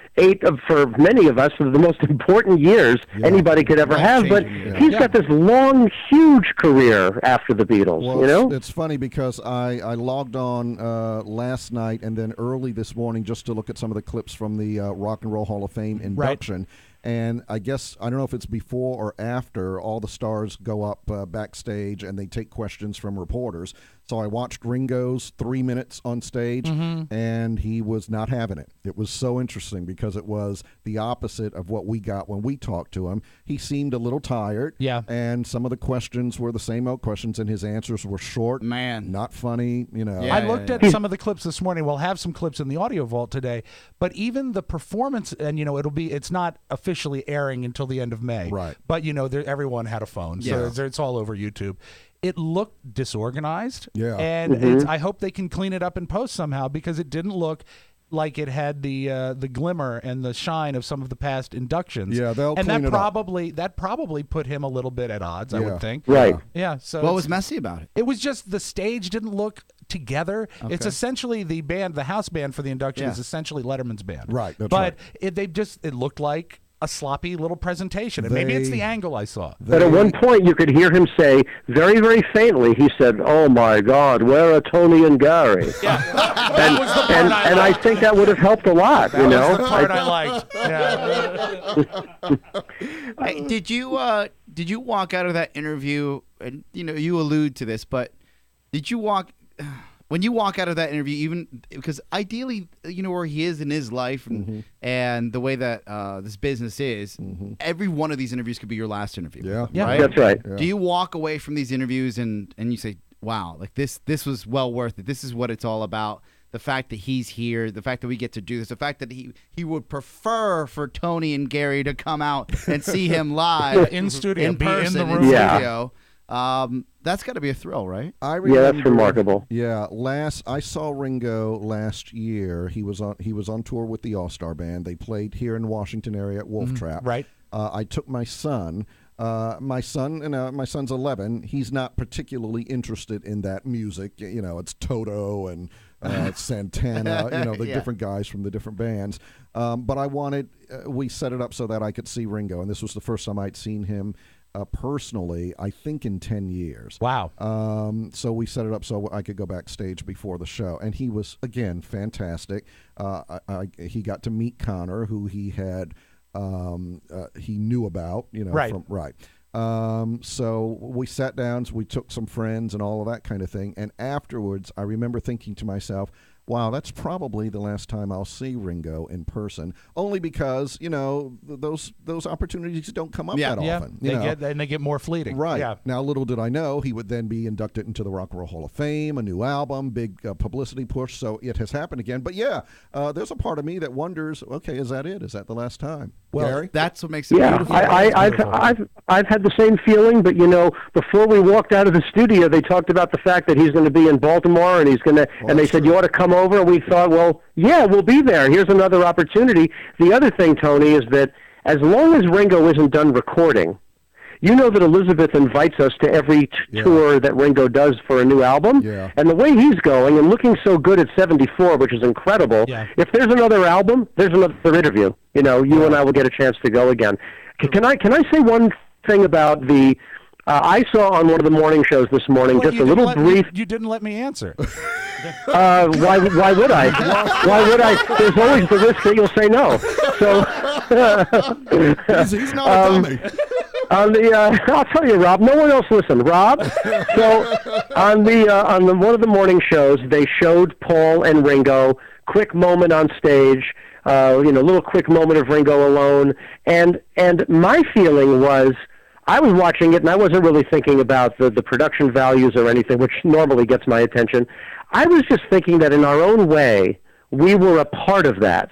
for many of us, are the most important years anybody could ever have. But he's got this long, huge career after the Beatles. Well, it's funny because I logged on last night and then early this morning just to look at some of the clips from the Rock and Roll Hall of Fame induction. And I guess, I don't know if it's before or after, all the stars go up backstage and they take questions from reporters. So I watched Ringo's 3 minutes on stage, and he was not having it. It was so interesting because it was the opposite of what we got when we talked to him. He seemed a little tired, and some of the questions were the same old questions, and his answers were short, not funny. I looked at some of the clips this morning. We'll have some clips in the audio vault today, but even the performance, and it's not officially airing until the end of May, right? But everyone had a phone, so it's all over YouTube. It looked disorganized, and I hope they can clean it up in post somehow, because it didn't look like it had the glimmer and the shine of some of the past inductions. Yeah, they'll and clean that it probably that probably put him a little bit at odds. I would think. Right. Yeah. So what was messy about it? It was just the stage didn't look together. Okay. It's essentially the house band for the induction is essentially Letterman's band. Right. That's but right. It looked like a sloppy little presentation, and maybe it's the angle I saw. But at one point, you could hear him say, very, very faintly, he said, "Oh, my God, where are Tony and Gary?" Yeah. and I think that would have helped a lot, that was the part I liked. Yeah. Hey, did you walk out of that interview, and you allude to this, but did you when you walk out of that interview, even because ideally, where he is in his life and the way that this business is, every one of these interviews could be your last interview. Yeah, right? That's right. Yeah. Do you walk away from these interviews and you say, wow, like this was well worth it. This is what it's all about. The fact that he's here, the fact that we get to do this, the fact that he would prefer for Tony and Gary to come out and see him live in studio, in person, in the room. studio. That's got to be a thrill, right? I remember, that's remarkable. Yeah, I saw Ringo last year. He was on tour with the All-Star Band. They played here in the Washington area at Wolf Trap. Right. I took my son. My son's 11. He's not particularly interested in that music. It's Toto and Santana. The different guys from the different bands. But we set it up so that I could see Ringo, and this was the first time I'd seen him personally, I think in 10 years. Wow. So we set it up so I could go backstage before the show. And he was, again, fantastic. He got to meet Connor, who he had, he knew about, right. So we sat down, so we took some friends and all of that kind of thing. And afterwards, I remember thinking to myself, wow, that's probably the last time I'll see Ringo in person. Only because those opportunities don't come up that often. They get more fleeting. Right. Yeah. Now, little did I know he would then be inducted into the Rock and Roll Hall of Fame, a new album, big publicity push. So it has happened again. But there's a part of me that wonders, okay, is that it? Is that the last time? Well, Gary? that's what makes it beautiful. I've had the same feeling, but before we walked out of the studio, they talked about the fact that he's going to be in Baltimore, and and they said you ought to come over. And we thought, well, yeah, we'll be there. Here's another opportunity. The other thing, Tony, is that as long as Ringo isn't done recording, that Elizabeth invites us to every tour that Ringo does for a new album. Yeah. And the way he's going and looking so good at 74, which is incredible, if there's another album, there's another interview. You and I will get a chance to go again. Can I say one thing about the... I saw on one of the morning shows this morning just a little brief... You didn't let me answer. Why would I? Why would I? There's always the risk that you'll say no. So he's not a dummy. I'll tell you, Rob. No one else listened, Rob. So on one of the morning shows, they showed Paul and Ringo. Quick moment on stage. Little quick moment of Ringo alone. And my feeling was, I was watching it, and I wasn't really thinking about the production values or anything, which normally gets my attention. I was just thinking that in our own way, we were a part of that.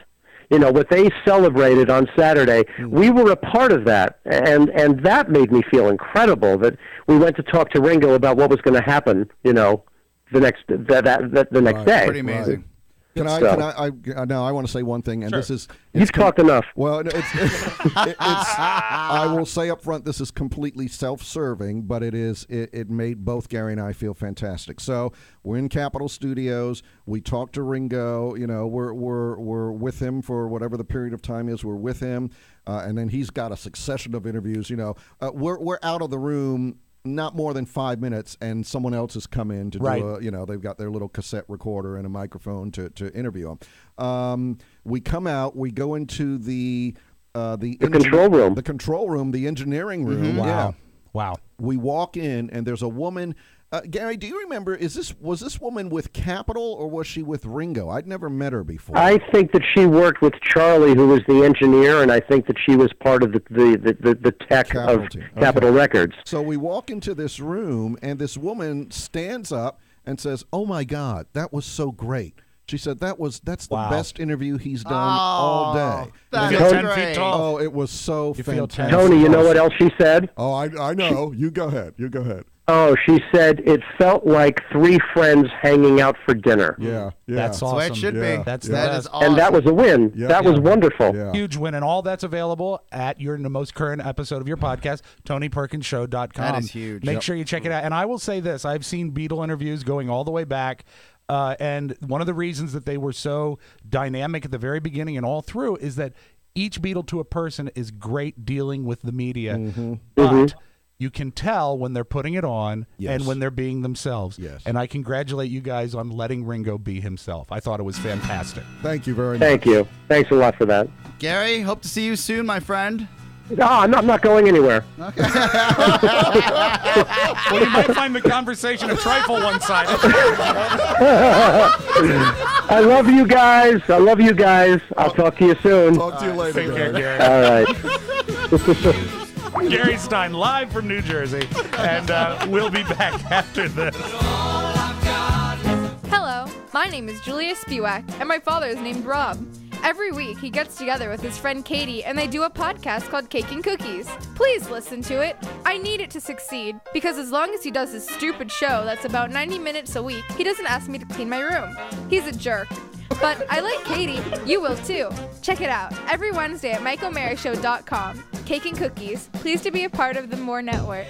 What they celebrated on Saturday, we were a part of that, and that made me feel incredible that we went to talk to Ringo about what was going to happen, the next day. Pretty amazing. Right. I want to say one thing, and Sure. this is... You've talked enough. Well, I will say up front, this is completely self-serving, but it made both Gary and I feel fantastic. So we're in Capitol Studios. We talked to Ringo. We're with him for whatever the period of time is. We're with him, and then he's got a succession of interviews. We're out of the room not more than 5 minutes, and someone else has come in to do they've got their little cassette recorder and a microphone to interview them. We come out, we go into the the control room. The control room, the engineering room. Wow. Yeah. Wow. We walk in, and there's a woman. Gary, do you remember, was this woman with Capitol, or was she with Ringo? I'd never met her before. I think that she worked with Charlie, who was the engineer, and I think that she was part of the tech of Capitol Records. So we walk into this room, and this woman stands up and says, "Oh my God, that was so great." She said that's the best interview he's done all day. That's 10 great. feet tall. Oh, it was so fantastic. Tony, you know what else she said? Oh, I know. You go ahead. You go ahead. Oh, she said it felt like three friends hanging out for dinner. Yeah. That's That's the awesome. way it should be. That's That the is best. awesome. And that was a win. Yeah. That was wonderful. Yeah. Huge win, and all that's available at the most current episode of your podcast, TonyPerkinsShow.com. That is huge. Make sure you check it out. And I will say this: I've seen Beatle interviews going all the way back, and one of the reasons that they were so dynamic at the very beginning and all through is that each Beatle to a person is great dealing with the media, but you can tell when they're putting it on and when they're being themselves. Yes. And I congratulate you guys on letting Ringo be himself. I thought it was fantastic. Thank you very much. Thank you. Thanks a lot for that. Gary, hope to see you soon, my friend. No, I'm not going anywhere. Well, you might find the conversation a trifle one-sided. I love you guys. I'll talk to you soon. Talk to you later. Take care, Gary. All right. Gary Stein, live from New Jersey. And we'll be back after this. Hello, my name is Julia Spiewak, and my father is named Rob. Every week, he gets together with his friend Katie, and they do a podcast called Cake and Cookies. Please listen to it. I need it to succeed, because as long as he does his stupid show that's about 90 minutes a week, he doesn't ask me to clean my room. He's a jerk. But I like Katie. You will too. Check it out every Wednesday at MikeO'MaryShow.com. Cake and Cookies. Pleased to be a part of the More Network.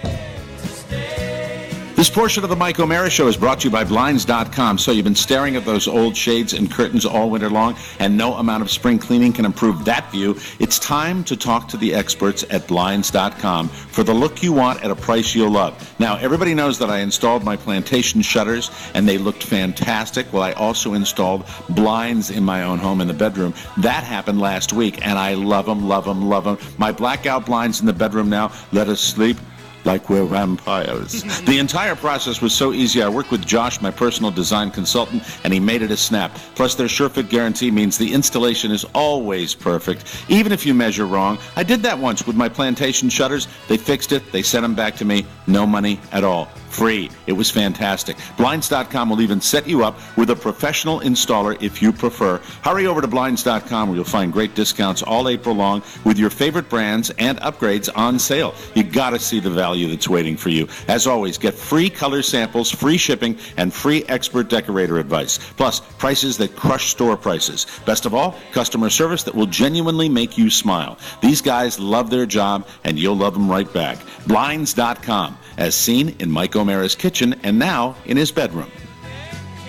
This portion of the Mike O'Mara Show is brought to you by Blinds.com. So you've been staring at those old shades and curtains all winter long, and no amount of spring cleaning can improve that view. It's time to talk to the experts at Blinds.com for the look you want at a price you'll love. Now, everybody knows that I installed my plantation shutters, and they looked fantastic. Well, I also installed blinds in my own home in the bedroom. That happened last week, and I love them, love them, love them. My blackout blinds in the bedroom now let us sleep like we're vampires. The entire process was so easy. I worked with Josh, my personal design consultant, and he made it a snap. Plus, their SureFit guarantee means the installation is always perfect, even if you measure wrong. I did that once with my plantation shutters. They fixed it. They sent them back to me. No money at all. Free. It was fantastic. Blinds.com will even set you up with a professional installer if you prefer. Hurry over to Blinds.com where you'll find great discounts all April long with your favorite brands and upgrades on sale. You gotta see the value that's waiting for you. As always, get free color samples, free shipping, and free expert decorator advice. Plus, prices that crush store prices. Best of all, customer service that will genuinely make you smile. These guys love their job, and you'll love them right back. Blinds.com, as seen in Mike O'Mara's kitchen and now in his bedroom.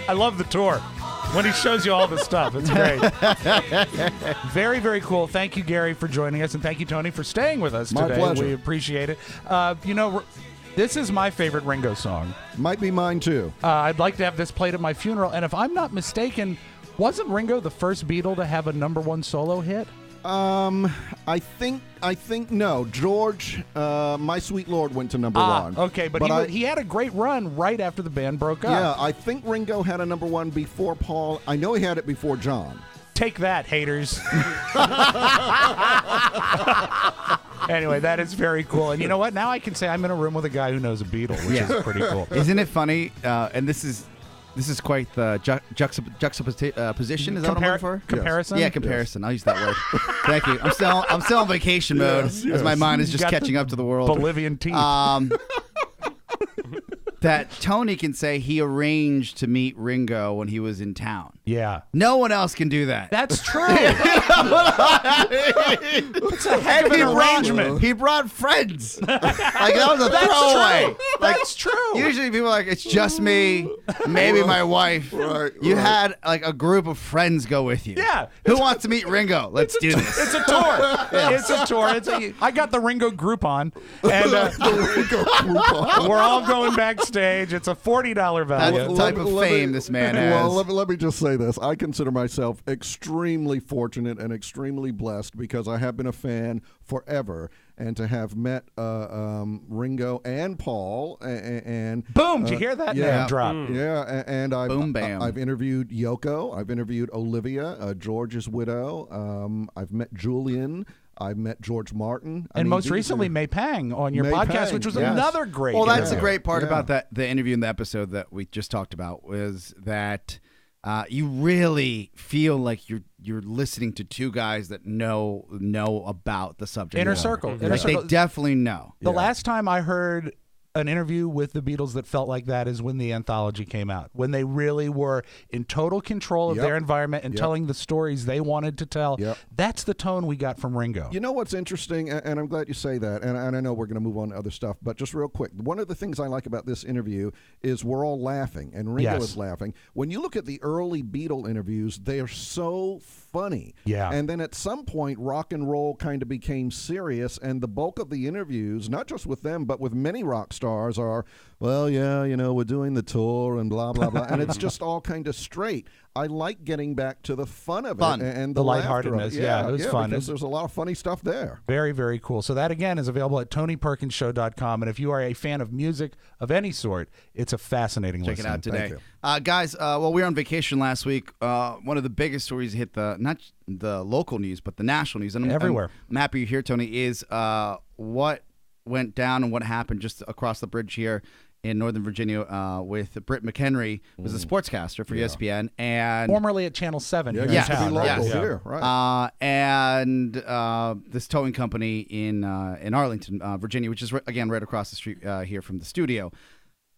I love the tour when he shows you all the stuff. It's great. Very, very cool. Thank you, Gary, for joining us, and thank you, Tony, for staying with us My today. pleasure. We appreciate it. This is my favorite Ringo song. Might be mine too. I'd like to have this played at my funeral, and if I'm not mistaken, wasn't Ringo the first Beatle to have a #1 solo hit? I think no. George, My Sweet Lord went to #1. Okay, but he had a great run right after the band broke up. Yeah, I think Ringo had a #1 before Paul. I know he had it before John. Take that, haters. Anyway, that is very cool. And you know what? Now I can say I'm in a room with a guy who knows a Beatle, which is pretty cool. Isn't it funny? And this is quite the juxtaposition. Is that what I'm looking for? Comparison? Yeah, comparison. I'll use that word. Thank you. I'm still on vacation mode as my mind is just Got catching the up to the world. Bolivian teeth. That Tony can say he arranged to meet Ringo when he was in town. Yeah. No one else can do that. That's true. It's a heck of an arrangement. He brought friends. Like, that was a throwaway. True. That's true. Usually people are like, it's just me, maybe my wife. You had like a group of friends go with you. Yeah. Who wants to meet Ringo? Let's do this. It's a tour. It's a tour. I got the Ringo Groupon, and we're all going backstage stage. It's a $40 value. That's the type of fame this man has. Well, let me just say this. I consider myself extremely fortunate and extremely blessed because I have been a fan forever. And to have met Ringo and Paul and boom, did you hear that name drop? Yeah, and I've interviewed Yoko, I've interviewed Olivia, George's widow. I've met Julian. I've met George Martin. And most recently, May Pang on your podcast, which was another great Well, that's interview. the great part about the interview in the episode that we just talked about was that you really feel like you're listening to two guys that know about the subject. Inner Circle. They definitely know. The last time I heard an interview with the Beatles that felt like that is when the anthology came out, when they really were in total control of their environment and telling the stories they wanted to tell. That's the tone we got from Ringo. You know what's interesting, and I'm glad you say that, and I know we're going to move on to other stuff, but just real quick, one of the things I like about this interview is we're all laughing, and Ringo is laughing. When you look at the early Beatle interviews, they are so funny. Yeah. And then at some point, rock and roll kind of became serious, and the bulk of the interviews, not just with them, but with many rock stars, are, well, yeah, we're doing the tour and blah, blah, blah. And it's just all kind of straight. I like getting back to the fun of it and the lightheartedness. Yeah, it was fun. Because there's a lot of funny stuff there. Very, very cool. So that, again, is available at TonyPerkinsShow.com. And if you are a fan of music of any sort, it's a fascinating listen. Check it out today. Guys, well, we were on vacation last week. One of the biggest stories hit not the local news, but the national news. And everywhere. I'm happy you're here, Tony, is what went down and what happened just across the bridge here in Northern Virginia with Britt McHenry, was a sportscaster for ESPN, and formerly at Channel 7 here in Be town. local here, right? And this towing company in Arlington, Virginia, which is again right across the street here from the studio.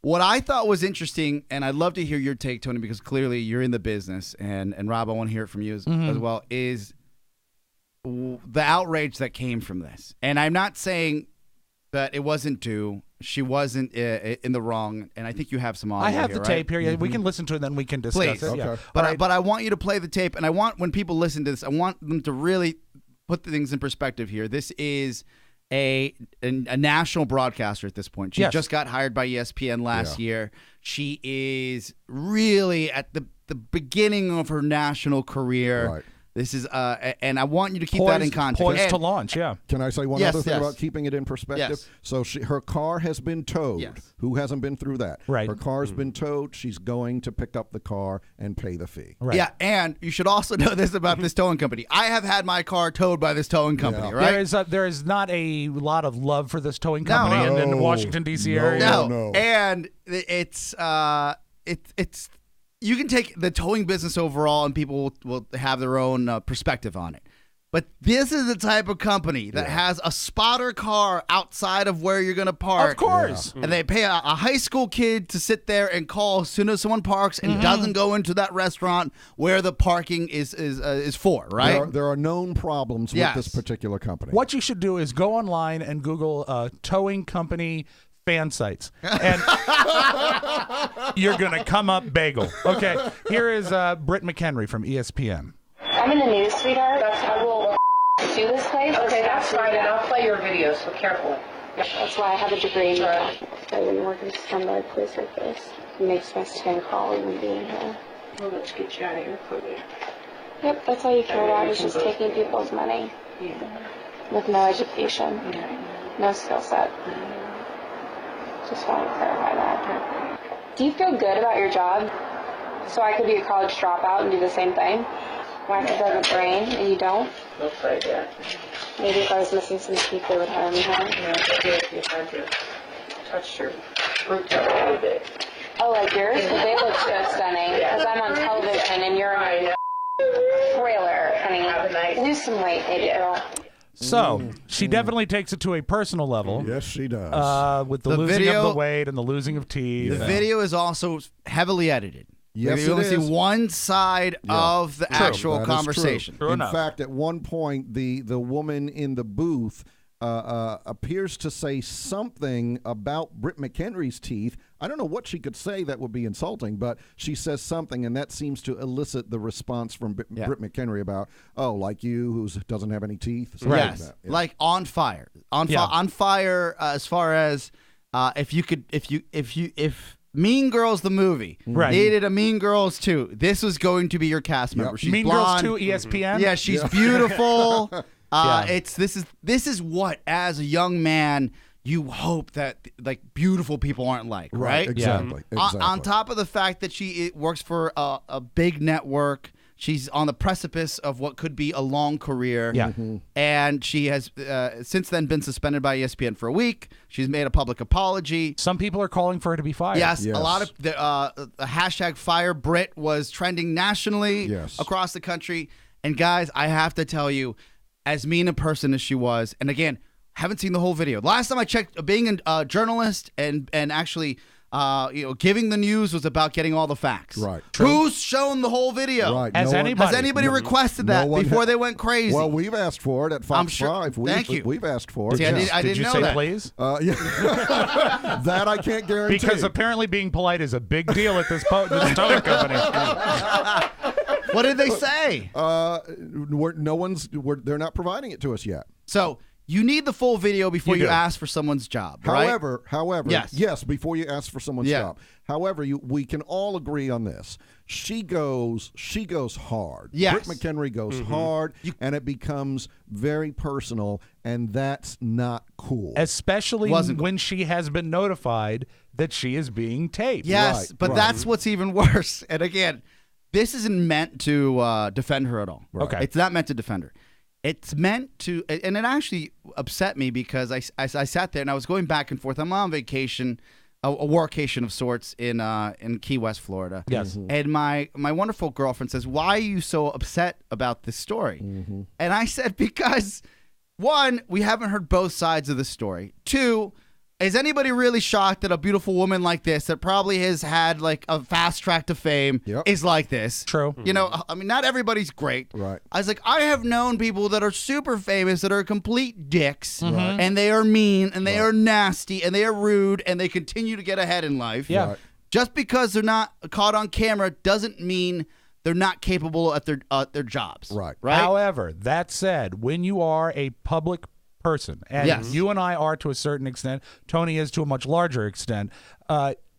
What I thought was interesting, and I'd love to hear your take, Tony, because clearly you're in the business, and Rob, I want to hear it from you as well, is the outrage that came from this. And I'm not saying that it wasn't due. She wasn't in the wrong, and I think you have some audio. I have here, the tape here. We can listen to it, and then we can discuss Please. it. Okay. Yeah. But I want you to play the tape, and I want, when people listen to this, I want them to really put the things in perspective here. This is a national broadcaster at this point. She just got hired by ESPN last year. She is really at the beginning of her national career. Right. This is, and I want you to keep that in context. Poised to launch, Can I say one other thing about keeping it in perspective? Yes. So her car has been towed. Yes. Who hasn't been through that? Right. Her car's been towed. She's going to pick up the car and pay the fee. Right. Yeah, and you should also know this about this towing company. I have had my car towed by this towing company, right? There is not a lot of love for this towing company in the Washington, D.C. area. No. And it's you can take the towing business overall, and people will have their own perspective on it. But this is the type of company that has a spotter car outside of where you're going to park. Of course. And they pay a high school kid to sit there and call as soon as someone parks and doesn't go into that restaurant where the parking is for, right? There are known problems with this particular company. What you should do is go online and Google towing company fan sites, and you're going to come up bagel. Okay, here is Britt McHenry from ESPN. I'm in the news, sweetheart. I will sue this place. Okay, that's fine, and I'll play your video, so carefully. That's why I have a degree in that. I wouldn't work in some other place like this. It makes sense to call even being here. Well, let's get you out of here quickly. Yep, that's all you care about is just taking people's money. Yeah. With no education, no skill set. Just want to clarify that. Do you feel good about your job? So I could be a college dropout and do the same thing? Why have a brain and you don't? Looks like that. Maybe if I was missing some teeth, they would hire me, huh? Yeah, if you had to touch your fruit every day. Oh, like yours? But they look so stunning. Because I'm on television and you're in a trailer, honey. Lose some weight, baby girl. So, she definitely takes it to a personal level. Yes, she does. With the losing of the weight and the losing of teeth. The video is also heavily edited. Yes, you only it see is. one side of the actual That is conversation. true. In fact, at one point, the woman in the booth appears to say something about Britt McHenry's teeth. I don't know what she could say that would be insulting, but she says something, and that seems to elicit the response from Britt McHenry about, like you, who doesn't have any teeth. Yes, like on fire. On fire as far as if Mean Girls the movie needed a Mean Girls 2, this was going to be your cast member. She's Mean blonde. Girls 2 ESPN. Yeah, she's beautiful. This is what, as a young man, you hope that like beautiful people aren't like, right? Exactly. On top of the fact that she works for a big network, she's on the precipice of what could be a long career. Yeah. And she has since then been suspended by ESPN for a week. She's made a public apology. Some people are calling for her to be fired. Yes. A lot of the hashtag Fire Britt was trending nationally across the country. And guys, I have to tell you, as mean a person as she was, and again, haven't seen the whole video. Last time I checked, being a journalist and actually giving the news was about getting all the facts. Right. Who's shown the whole video? Right. Has anybody requested that before they went crazy? Well, we've asked for it at Fox 5. Thank you. We've asked for it. See, I didn't Did you know say that. please? Yeah. That I can't guarantee. Because apparently being polite is a big deal at this towing company. What did they say? They're not providing it to us yet. So you need the full video before you ask for someone's job, right? However, yes, before you ask for someone's job. However, we can all agree on this. She goes hard. Yes. Britt McHenry goes hard, and it becomes very personal, and that's not cool. Especially when she has been notified that she is being taped. Yes, but that's what's even worse. And again, this isn't meant to defend her at all. Right. Okay. It's not meant to defend her. It's meant to, and it actually upset me because I sat there and I was going back and forth. I'm on vacation, a workation of sorts in Key West, Florida. Yes. And my wonderful girlfriend says, "Why are you so upset about this story?" And I said, because one, we haven't heard both sides of the story. Two, is anybody really shocked that a beautiful woman like this, that probably has had like a fast track to fame, is like this? True. You know, I mean, not everybody's great. Right. I was like, I have known people that are super famous that are complete dicks, and they are mean, and they are nasty, and they are rude, and they continue to get ahead in life. Yeah. Right. Just because they're not caught on camera doesn't mean they're not capable at their jobs. Right. However, that said, when you are a public person, and you and I are to a certain extent, Tony is to a much larger extent,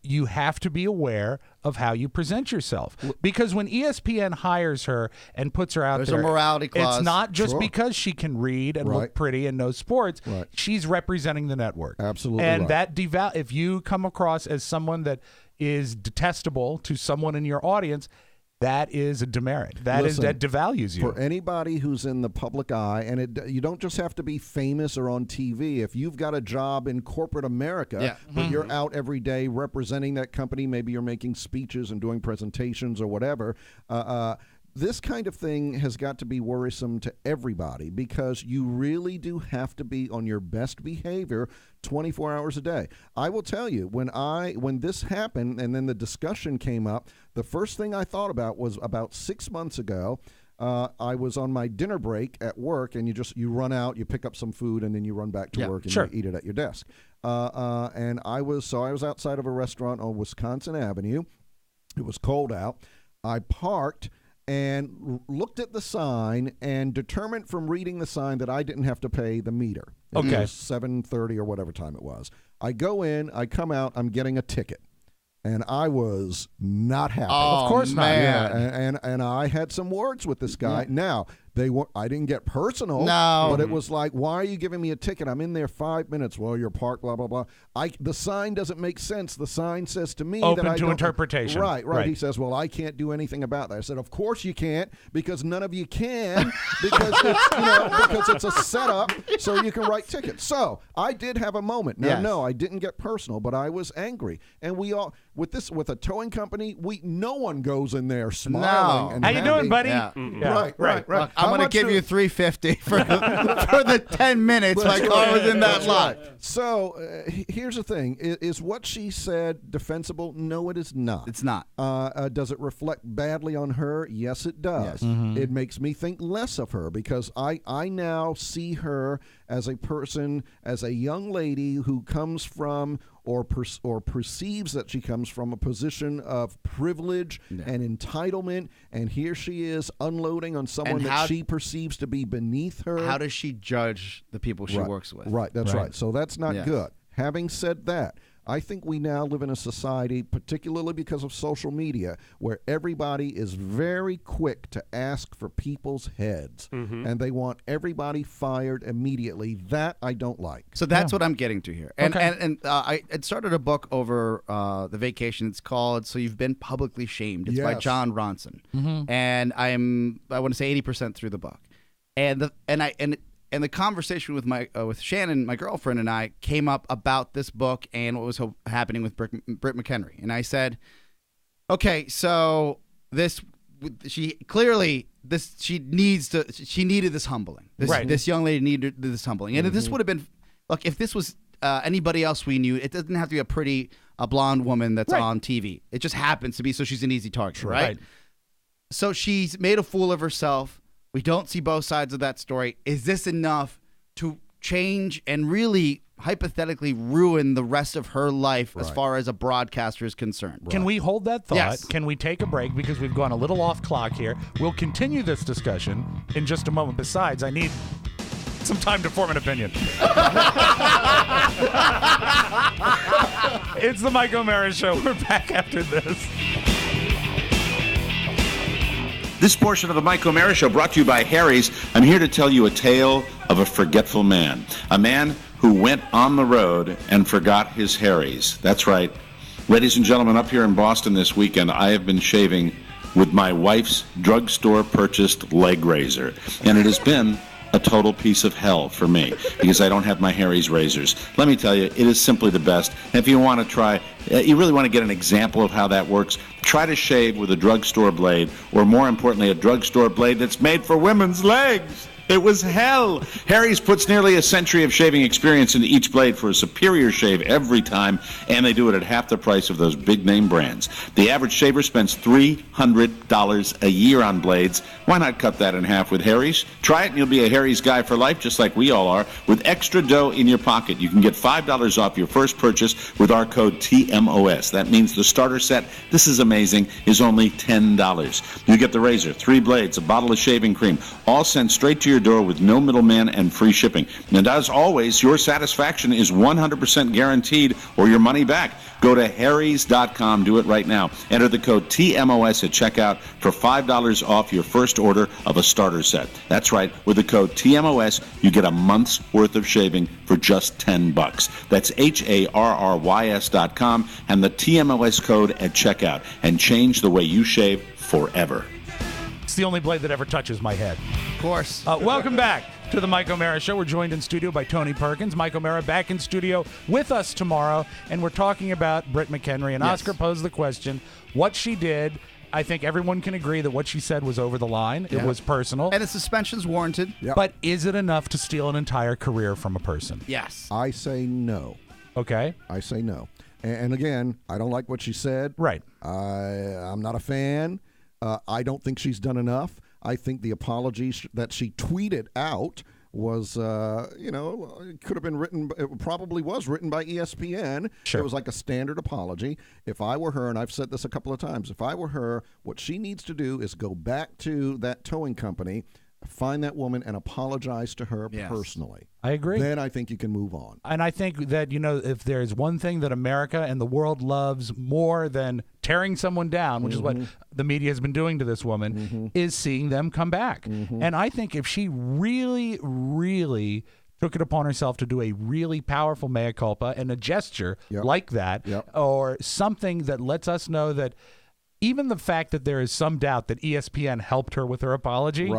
you have to be aware of how you present yourself. Because when ESPN hires her and puts her out There's there, a morality clause. it's not just because she can read and look pretty and know sports. Right. She's representing the network. Absolutely. And that if you come across as someone that is detestable to someone in your audience, that is a demerit. That devalues you. For anybody who's in the public eye, and you don't just have to be famous or on TV. If you've got a job in corporate America, but you're out every day representing that company, maybe you're making speeches and doing presentations or whatever, this kind of thing has got to be worrisome to everybody, because you really do have to be on your best behavior 24 hours a day. I will tell you, when this happened and then the discussion came up, the first thing I thought about was about 6 months ago. I was on my dinner break at work, and you run out, you pick up some food, and then you run back to work and you eat it at your desk. And I was outside of a restaurant on Wisconsin Avenue. It was cold out. I parked and looked at the sign and determined from reading the sign that I didn't have to pay the meter. It was 7:30 or whatever time it was. I go in, I come out, I'm getting a ticket. And I was not happy. Oh, of course not. Yeah, and I had some words with this guy. Now, I didn't get personal. No. But it was like, why are you giving me a ticket? I'm in there 5 minutes. Well, you're parked, blah, blah, blah. The sign doesn't make sense. The sign says to me open that I to don't, interpretation. Right. He says, well, I can't do anything about that. I said, of course you can't, because none of you can, because it's a setup so you can write tickets. So I did have a moment. Now, no, I didn't get personal, but I was angry. And we all, with a towing company, no one goes in there smiling. And how you doing, buddy? Yeah. Right. Look, I'm going to give you $350 for the 10 minutes my car was in that lot. So here's the thing: is what she said defensible? No, it is not. It's not. Does it reflect badly on her? Yes, it does. Yes. It makes me think less of her, because I now see her as a person, as a young lady who comes from or perceives that she comes from a position of privilege and entitlement, and here she is unloading on someone that she perceives to be beneath her. How does she judge the people she works with? Right, that's right. So that's not good. Having said that, I think we now live in a society, particularly because of social media, where everybody is very quick to ask for people's heads, and they want everybody fired immediately. That I don't like. So that's what I'm getting to here. And I started a book over the vacation. It's called "So You've Been Publicly Shamed." It's by John Ronson, and I want to say 80% through the book, and the conversation with Shannon, my girlfriend, and I came up about this book and what was happening with Britt McHenry. And I said, okay, so she needed this humbling. This young lady needed this humbling. And this would have been, look, if this was anybody else we knew, it doesn't have to be a blonde woman that's on TV. It just happens to be, so she's an easy target, right? So she's made a fool of herself. We don't see both sides of that story. Is this enough to change and really hypothetically ruin the rest of her life as far as a broadcaster is concerned? Can we hold that thought? Yes. Can we take a break because we've gone a little off clock here? We'll continue this discussion in just a moment. Besides, I need some time to form an opinion. It's the Mike O'Mara Show. We're back after this. This portion of the Mike O'Mara Show brought to you by Harry's. I'm here to tell you a tale of a forgetful man. A man who went on the road and forgot his Harry's. That's right. Ladies and gentlemen, up here in Boston this weekend, I have been shaving with my wife's drugstore-purchased leg razor. And it has been a total piece of hell for me because I don't have my Harry's razors. Let me tell you, it is simply the best. And if you want to try, you really want to get an example of how that works, try to shave with a drugstore blade, or more importantly, a drugstore blade that's made for women's legs. It was hell. Harry's puts nearly a century of shaving experience into each blade for a superior shave every time, and they do it at half the price of those big-name brands. The average shaver spends $300 a year on blades. Why not cut that in half with Harry's? Try it, and you'll be a Harry's guy for life, just like we all are. With extra dough in your pocket, you can get $5 off your first purchase with our code TMOS. That means the starter set, this is amazing, is only $10. You get the razor, 3 blades, a bottle of shaving cream, all sent straight to your door with no middleman and free shipping. And as always, your satisfaction is 100% guaranteed or your money back. Go to harrys.com. Do it right now. Enter the code TMOS at checkout for $5 off your first order of a starter set. That's right. With the code TMOS, you get a month's worth of shaving for just $10. That's HARRYS.com and the TMOS code at checkout, and change the way you shave forever. It's the only blade that ever touches my head. Of course. Welcome back to the Mike O'Mara Show. We're joined in studio by Tony Perkins. Mike O'Mara back in studio with us tomorrow, and we're talking about Britt McHenry. And Oscar posed the question, what she did. I think everyone can agree that what she said was over the line. It was personal. And a suspension's warranted. Yep. But is it enough to steal an entire career from a person? Yes. I say no. Okay. I say no. And again, I don't like what she said. Right. I'm not a fan. I don't think she's done enough. I think the apology that she tweeted out was, it could have been written, it probably was written by ESPN. Sure. It was like a standard apology. If I were her, and I've said this a couple of times, if I were her, what she needs to do is go back to that towing company, find that woman, and apologize to her personally. I agree. Then I think you can move on. And I think that, if there's one thing that America and the world loves more than tearing someone down, which is what the media has been doing to this woman, is seeing them come back. And I think if she really, really took it upon herself to do a really powerful mea culpa and a gesture like that, or something that lets us know that even the fact that there is some doubt that ESPN helped her with her apology,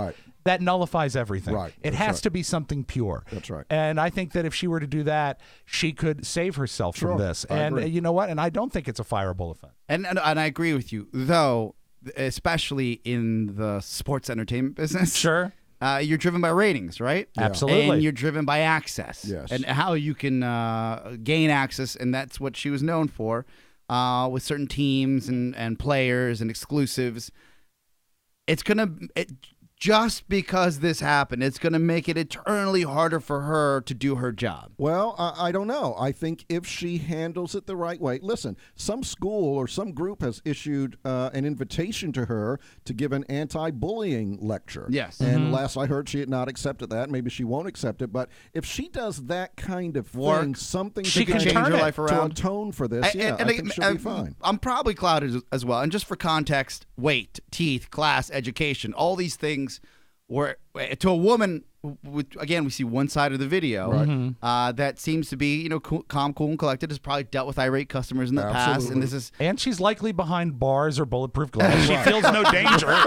that nullifies everything. It has to be something pure. That's right. And I think that if she were to do that, she could save herself from this. And you know what? And I don't think it's a fireable offense. And I agree with you, though, especially in the sports entertainment business. Sure. You're driven by ratings, right? Yeah. Absolutely. And you're driven by access. Yes. And how you can gain access, and that's what she was known for, with certain teams and players and exclusives. just because this happened, it's going to make it eternally harder for her to do her job? Well, I don't know. I think if she handles it the right way. Listen, some school or some group has issued an invitation to her to give an anti-bullying lecture. Yes. And last I heard, she had not accepted that. Maybe she won't accept it. But if she does that kind of thing, something she can change her life around. To atone for this, I think she'll be fine. I'm probably clouded as well. And just for context, weight, teeth, class, education, all these things were, to a woman, again, we see one side of the video that seems to be, calm, cool, and collected, has probably dealt with irate customers in the past. And she's likely behind bars or bulletproof glass. She feels no danger.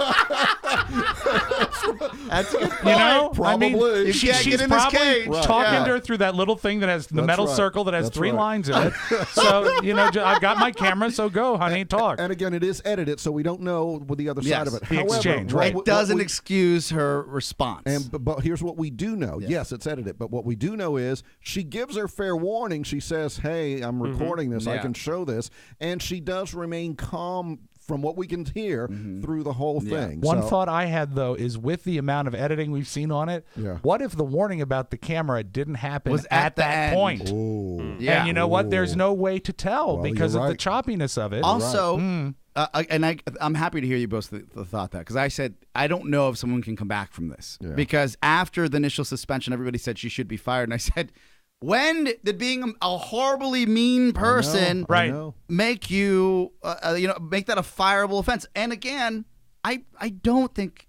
That's a good point. Probably. She's probably talking to her through that little thing that has the metal circle that has 3 lines in it. So, I've got my camera, so go, honey, talk. And again, it is edited, so we don't know what the other side of it. The exchange, right. It doesn't excuse her response. But here's what we do know. Yes, it's edited, but what we do know is she gives her fair warning. She says, hey, I'm recording this. I can show this. And she does remain calm from what we can hear through the whole thing. One thought I had, though, is with the amount of editing we've seen on it, what if the warning about the camera didn't happen was at that end. point? Ooh. Yeah. And you know what? There's no way to tell because of the right. choppiness of it. Also, I'm happy to hear you both thought that, because I said I don't know if someone can come back from this, because after the initial suspension, everybody said she should be fired, and I said, when did being a horribly mean person make you make that a fireable offense? And again, I don't think.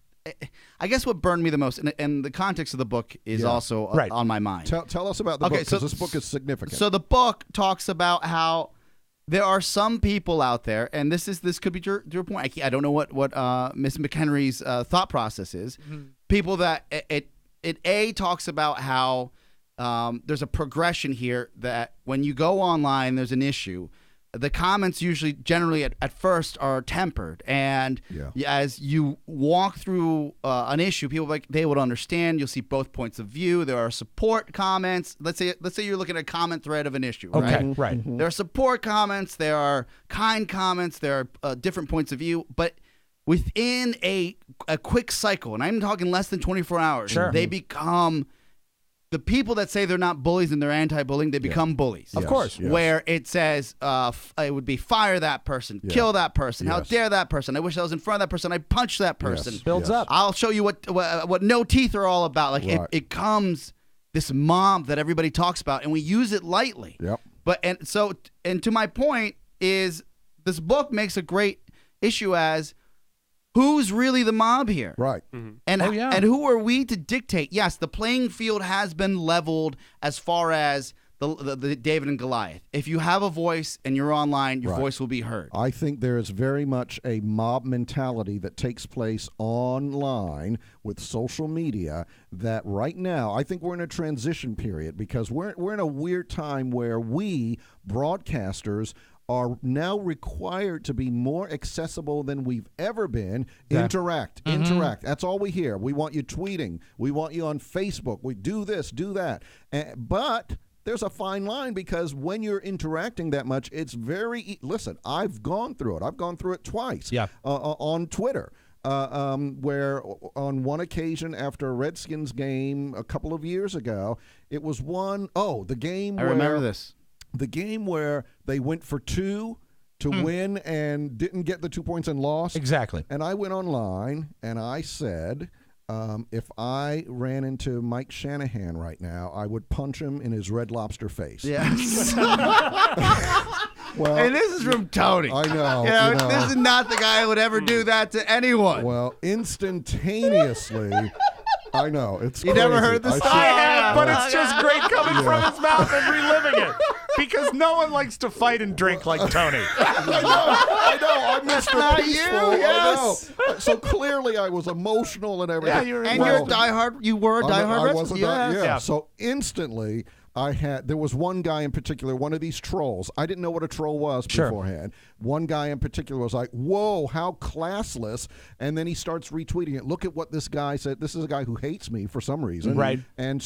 I guess what burned me the most, and the context of the book is also on my mind. Tell us about the book, because this book is significant. So the book talks about how there are some people out there, and this could be your point. I don't know what Miss McHenry's thought process is. People that it talks about how there's a progression here, that when you go online, there's an issue. The comments generally at first are tempered, and as you walk through an issue, people they would understand. You'll see both points of view. There are support comments. Let's say you're looking at a comment thread of an issue. Right. There are support comments. There are kind comments. There are different points of view, but within a quick cycle, and I'm talking less than 24 hours, they become. The people that say they're not bullies and they're anti-bullying, they become bullies. Of course. Yes. Where it says, it would be fire that person, kill that person, how dare that person, I wish I was in front of that person, I'd punch that person. Builds up. I'll show you what no teeth are all about. Like it comes this mob that everybody talks about, and we use it lightly. Yep. And to my point is, this book makes a great issue as, who's really the mob here? Right. And who are we to dictate? Yes, the playing field has been leveled as far as the David and Goliath. If you have a voice and you're online, your voice will be heard. I think there is very much a mob mentality that takes place online with social media that right now, I think we're in a transition period, because we're in a weird time where we, broadcasters, are now required to be more accessible than we've ever been. Interact. That's all we hear. We want you tweeting. We want you on Facebook. We do this, do that. But there's a fine line, because when you're interacting that much, it's very listen, I've gone through it. I've gone through it twice on Twitter. Where on one occasion after a Redskins game a couple of years ago, it was the game where... I remember this. The game where they went for 2 to win and didn't get the 2 points and lost. Exactly. And I went online and I said, if I ran into Mike Shanahan right now, I would punch him in his Red Lobster face. Yes. Well, and this is from Tony. I know. This is not the guy who would ever do that to anyone. Well, instantaneously... I know. It's You crazy. never heard the story? I have, but it's just great coming from his mouth and reliving it. Because no one likes to fight and drink like Tony. I know. I'm Mr. not Peaceful. you, yes. I know. So clearly I was emotional and everything. Yeah, you're a diehard. You were a diehard I was a wrestler. yeah. So instantly there was one guy in particular, one of these trolls. I didn't know what a troll was beforehand. One guy in particular was like, whoa, how classless. And then he starts retweeting it. Look at what this guy said. This is a guy who hates me for some reason. Right. And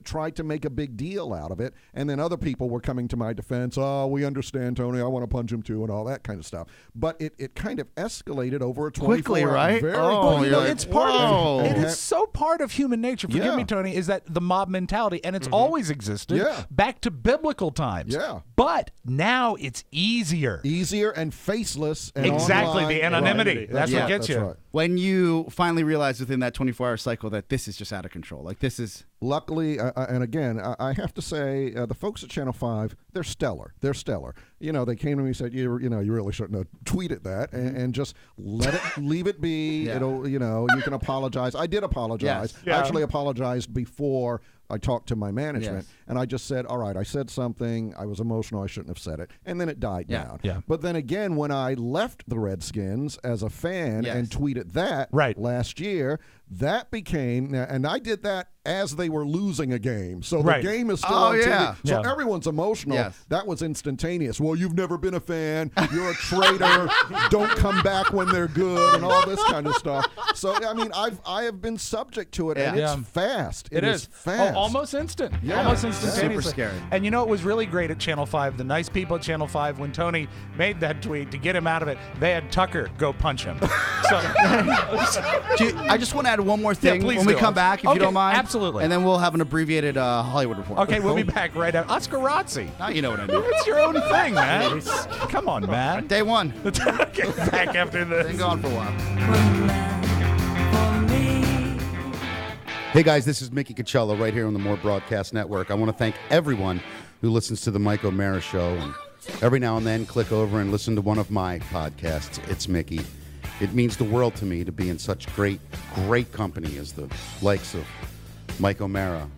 try to make a big deal out of it. And then other people were coming to my defense. Oh, we understand, Tony. I want to punch him too and all that kind of stuff. But it kind of escalated over a 24 quickly, right? Very Well, you know, quickly. it's part of it is so part of human nature. Forgive me, Tony, is that the mob mentality, and it's always existed back to biblical times. Yeah. But now it's easier. Easier and faceless. And Exactly, online. the anonymity. That's what gets you. Right. When you finally realize within that 24-hour cycle that this is just out of control, like this is... Luckily, and again, I have to say, the folks at Channel 5, they're stellar. They're stellar. You know, they came to me and said, you really shouldn't have tweeted that, and just leave it be. Yeah. It'll, you can apologize. I did apologize. Yes. I actually apologized before I talked to my management, Yes. and I just said, all right, I said something. I was emotional. I shouldn't have said it. And then it died down. Yeah. But then again, when I left the Redskins as a fan and tweeted that last year, that became, and I did that as they were losing a game. So the game is still on TV. So everyone's emotional. Yes. That was instantaneous. Well, you've never been a fan. You're a traitor. Don't come back when they're good and all this kind of stuff. So, I mean, I have been subject to it, and it's fast. It is fast. almost instant. Yeah. Almost instantaneously. Super scary. And you know, it was really great at Channel 5. The nice people at Channel 5, when Tony made that tweet to get him out of it, they had Tucker go punch him. I just want to add one more thing please when we do. come back, if you don't mind. Absolutely. And then we'll have an abbreviated Hollywood report. Okay, we'll be back right after. Oscar Razzi. Now you know what I mean. It's your own thing, man. Come on, man. Day one. Okay, back after this. Been gone for a while. Hey guys, this is Mickey Coachella right here on the More Broadcast Network. I want to thank everyone who listens to the Mike O'Mara Show, and every now and then click over and listen to one of my podcasts. It's Mickey. It means the world to me to be in such great company as the likes of Mike O'Mara,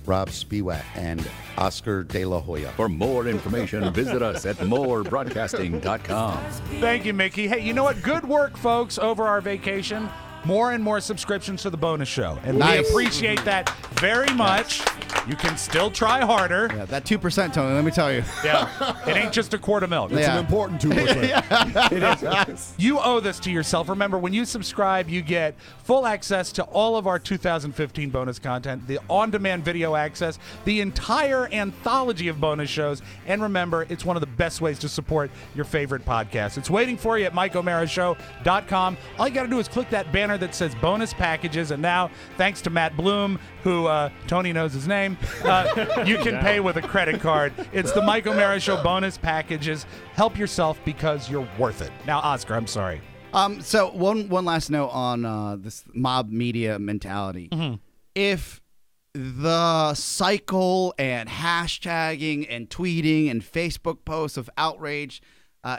Rob Spiewak, and Oscar De La Hoya. For more information, visit us at morebroadcasting.com. Thank you, Mickey. Hey, you know what? Good work, folks, over our vacation. More and more subscriptions to the bonus show. And we appreciate that very much. You can still try harder. Yeah, that 2%, Tony, let me tell you. Yeah, it ain't just a quart of milk. It's an important 2%. It is. You owe this to yourself. Remember, when you subscribe, you get full access to all of our 2015 bonus content, the on-demand video access, the entire anthology of bonus shows, and remember, it's one of the best ways to support your favorite podcast. It's waiting for you at MikeO'MaraShow.com. All you got to do is click that banner that says bonus packages, and now, thanks to Matt Bloom, who Tony knows his name, you can pay with a credit card. It's the Mike O'Mara Show bonus packages. Help yourself because you're worth it. Now, Oscar, I'm sorry. So one last note on this mob media mentality. If the cycle and hashtagging and tweeting and Facebook posts of outrage,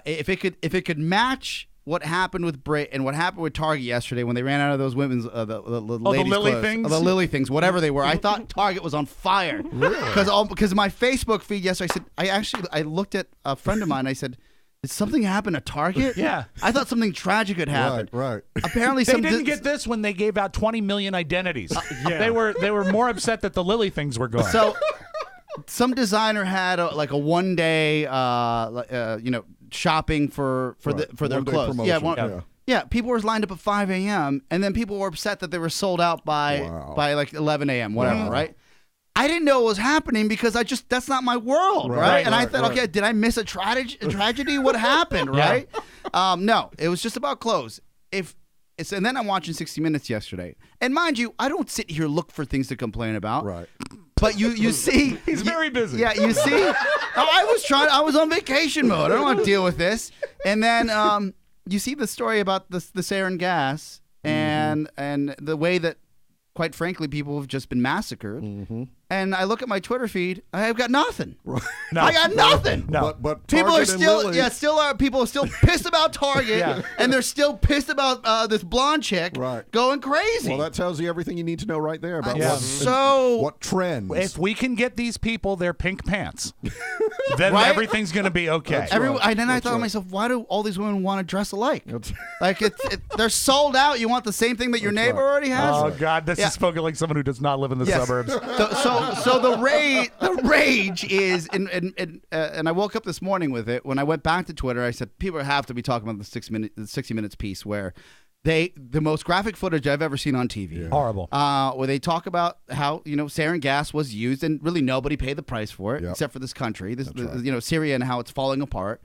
if it could match what happened with Britt and what happened with Target yesterday when they ran out of those women's the ladies' Lily clothes. things? The Lily things, whatever they were. I thought Target was on fire. Because my Facebook feed yesterday, I looked at a friend of mine. I said, did something happen at Target? Yeah. I thought something tragic had happened. Right. Apparently, They didn't get this when they gave out 20 million identities. They were more upset that the Lily things were gone. So, some designer had a 1 day, shopping for their One-day clothes. promotion. Yeah, people were lined up at 5 a.m. and then people were upset that they were sold out by 11 a.m. Whatever, right? I didn't know what was happening because that's not my world, right? And I thought, okay, did I miss a tragedy? What happened, right? No, it was just about clothes. And then I'm watching 60 Minutes yesterday, and mind you, I don't sit here look for things to complain about, Right. But you see, he's very busy. Yeah, you see, I was on vacation mode. I don't want to deal with this. And then you see the story about the sarin gas and the way that, quite frankly, people have just been massacred. And I look at my Twitter feed, I've got nothing. No. I got nothing. No. But People are Target and still, Lily- people are still pissed about Target, and they're still pissed about this blonde chick going crazy. Well, that tells you everything you need to know right there about what trends. If we can get these people their pink pants, then everything's going to be okay. I thought to myself, why do all these women want to dress alike? Like they're sold out. You want the same thing that your neighbor already has. Oh God, this is spoken like someone who does not live in the suburbs. So So the rage is, and I woke up this morning with it. When I went back to Twitter, I said people have to be talking about the 60 Minutes piece where the most graphic footage I've ever seen on TV. Horrible. Where they talk about how sarin gas was used, and really nobody paid the price for it except for this country, Syria, and how it's falling apart.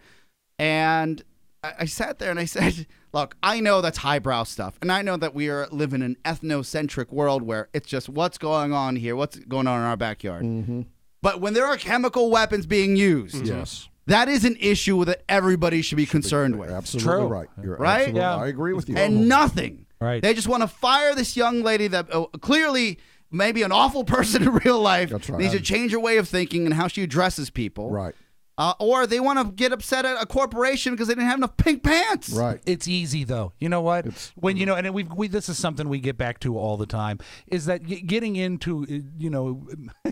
And I sat there and I said, look, I know that's highbrow stuff. And I know that we are living in an ethnocentric world where it's just what's going on here, what's going on in our backyard. Mm-hmm. But when there are chemical weapons being used, yes, that is an issue that everybody should be concerned with. Absolutely right. You're right? Absolutely, I agree with you. And nothing. Right. They just want to fire this young lady that clearly maybe an awful person in real life. That's right. Needs to change her way of thinking and how she addresses people. Right. Or they want to get upset at a corporation because they didn't have enough pink pants. Right. It's easy though. You know what? And we this is something we get back to all the time, is that getting into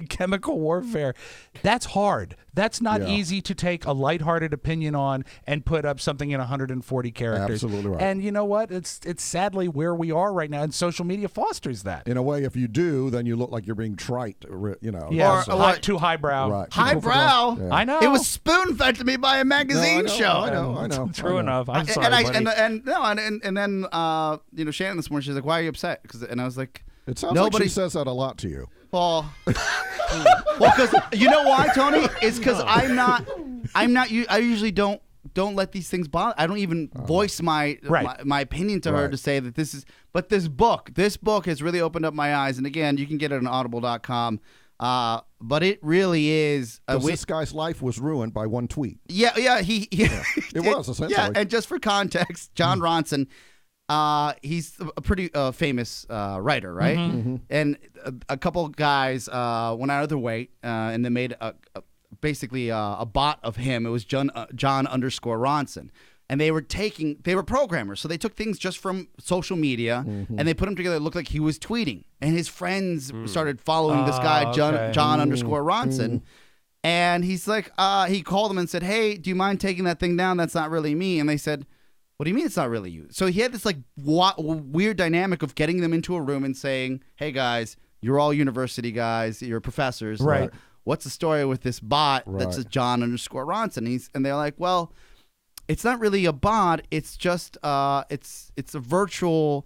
chemical warfare, that's hard. That's not easy to take a lighthearted opinion on and put up something in 140 characters. Absolutely right. And you know what? It's sadly where we are right now, and social media fosters that. In a way, if you do, then you look like you're being trite. Yeah, or too highbrow. Right. Highbrow. Yeah. I know. It was spoon-fed to me by a magazine show. I know. True enough. I'm sorry, buddy. And then Shannon this morning, she's like, "Why are you upset?" And I was like, "It sounds like she says that a lot to you." Well, because you know why, Tony? It's because I usually don't let these things bother. I don't even voice my opinion to her to say that this is. But this book has really opened up my eyes. And again, you can get it on Audible.com. But it really is. This guy's life was ruined by one tweet. Yeah, it was essentially. Yeah, and just for context, John Ronson, he's a pretty famous writer, right? Mm-hmm. And a couple guys went out of their way and they made basically a bot of him. It was John _Ronson. And they were programmers, so they took things just from social media and they put them together. It looked like he was tweeting, and his friends started following this guy, John _Ronson. And he's like, he called them and said, "Hey, do you mind taking that thing down? That's not really me." And they said, "What do you mean it's not really you?" So he had this like weird dynamic of getting them into a room and saying, "Hey guys, you're all university guys, you're professors, right? What's the story with this bot that says John _Ronson?" And they're like, "Well, it's not really a bot. It's just it's a virtual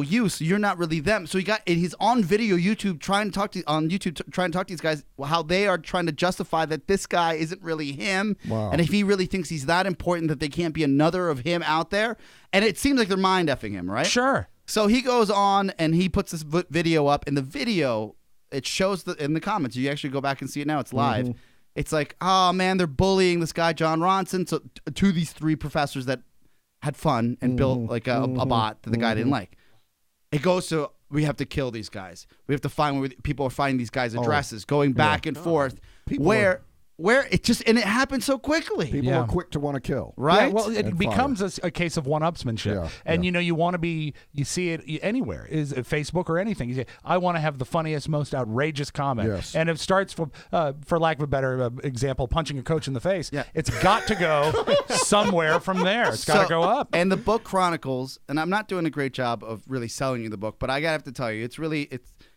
use. You're not really them." So he's on video trying to talk to these guys how they are trying to justify that this guy isn't really him. Wow. And if he really thinks he's that important that they can't be another of him out there. And it seems like they're mind effing him, right? Sure. So he goes on and he puts this video up, and the video, it shows in the comments. You actually go back and see it now. It's live. Mm-hmm. It's like, oh man, they're bullying this guy John Ronson to these three professors that had fun and built like a bot that the guy didn't like. It goes to, we have to kill these guys. We have to find where people are finding these guys' addresses, going back and forth. Where it just, and it happened so quickly. People are quick to want to kill. Right? Yeah, well, it becomes a case of one-upsmanship. Yeah, and, you want to be, you see it anywhere, is it Facebook or anything. You say, I want to have the funniest, most outrageous comment. Yes. And it starts, for lack of a better example, punching a coach in the face. Yeah. It's got to go somewhere from there. It's got to go up. And the book chronicles, and I'm not doing a great job of really selling you the book, but I have to tell you, it's really,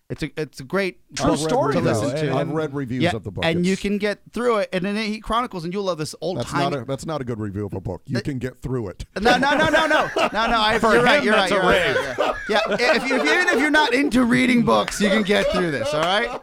it's a great true story to listen to. I've read reviews of the book. And you can get through it. And then he chronicles, and you'll love this old time. That's not a good review of a book. You can get through it. No. You're right. Yeah, even if you're not into reading books, you can get through this. All right.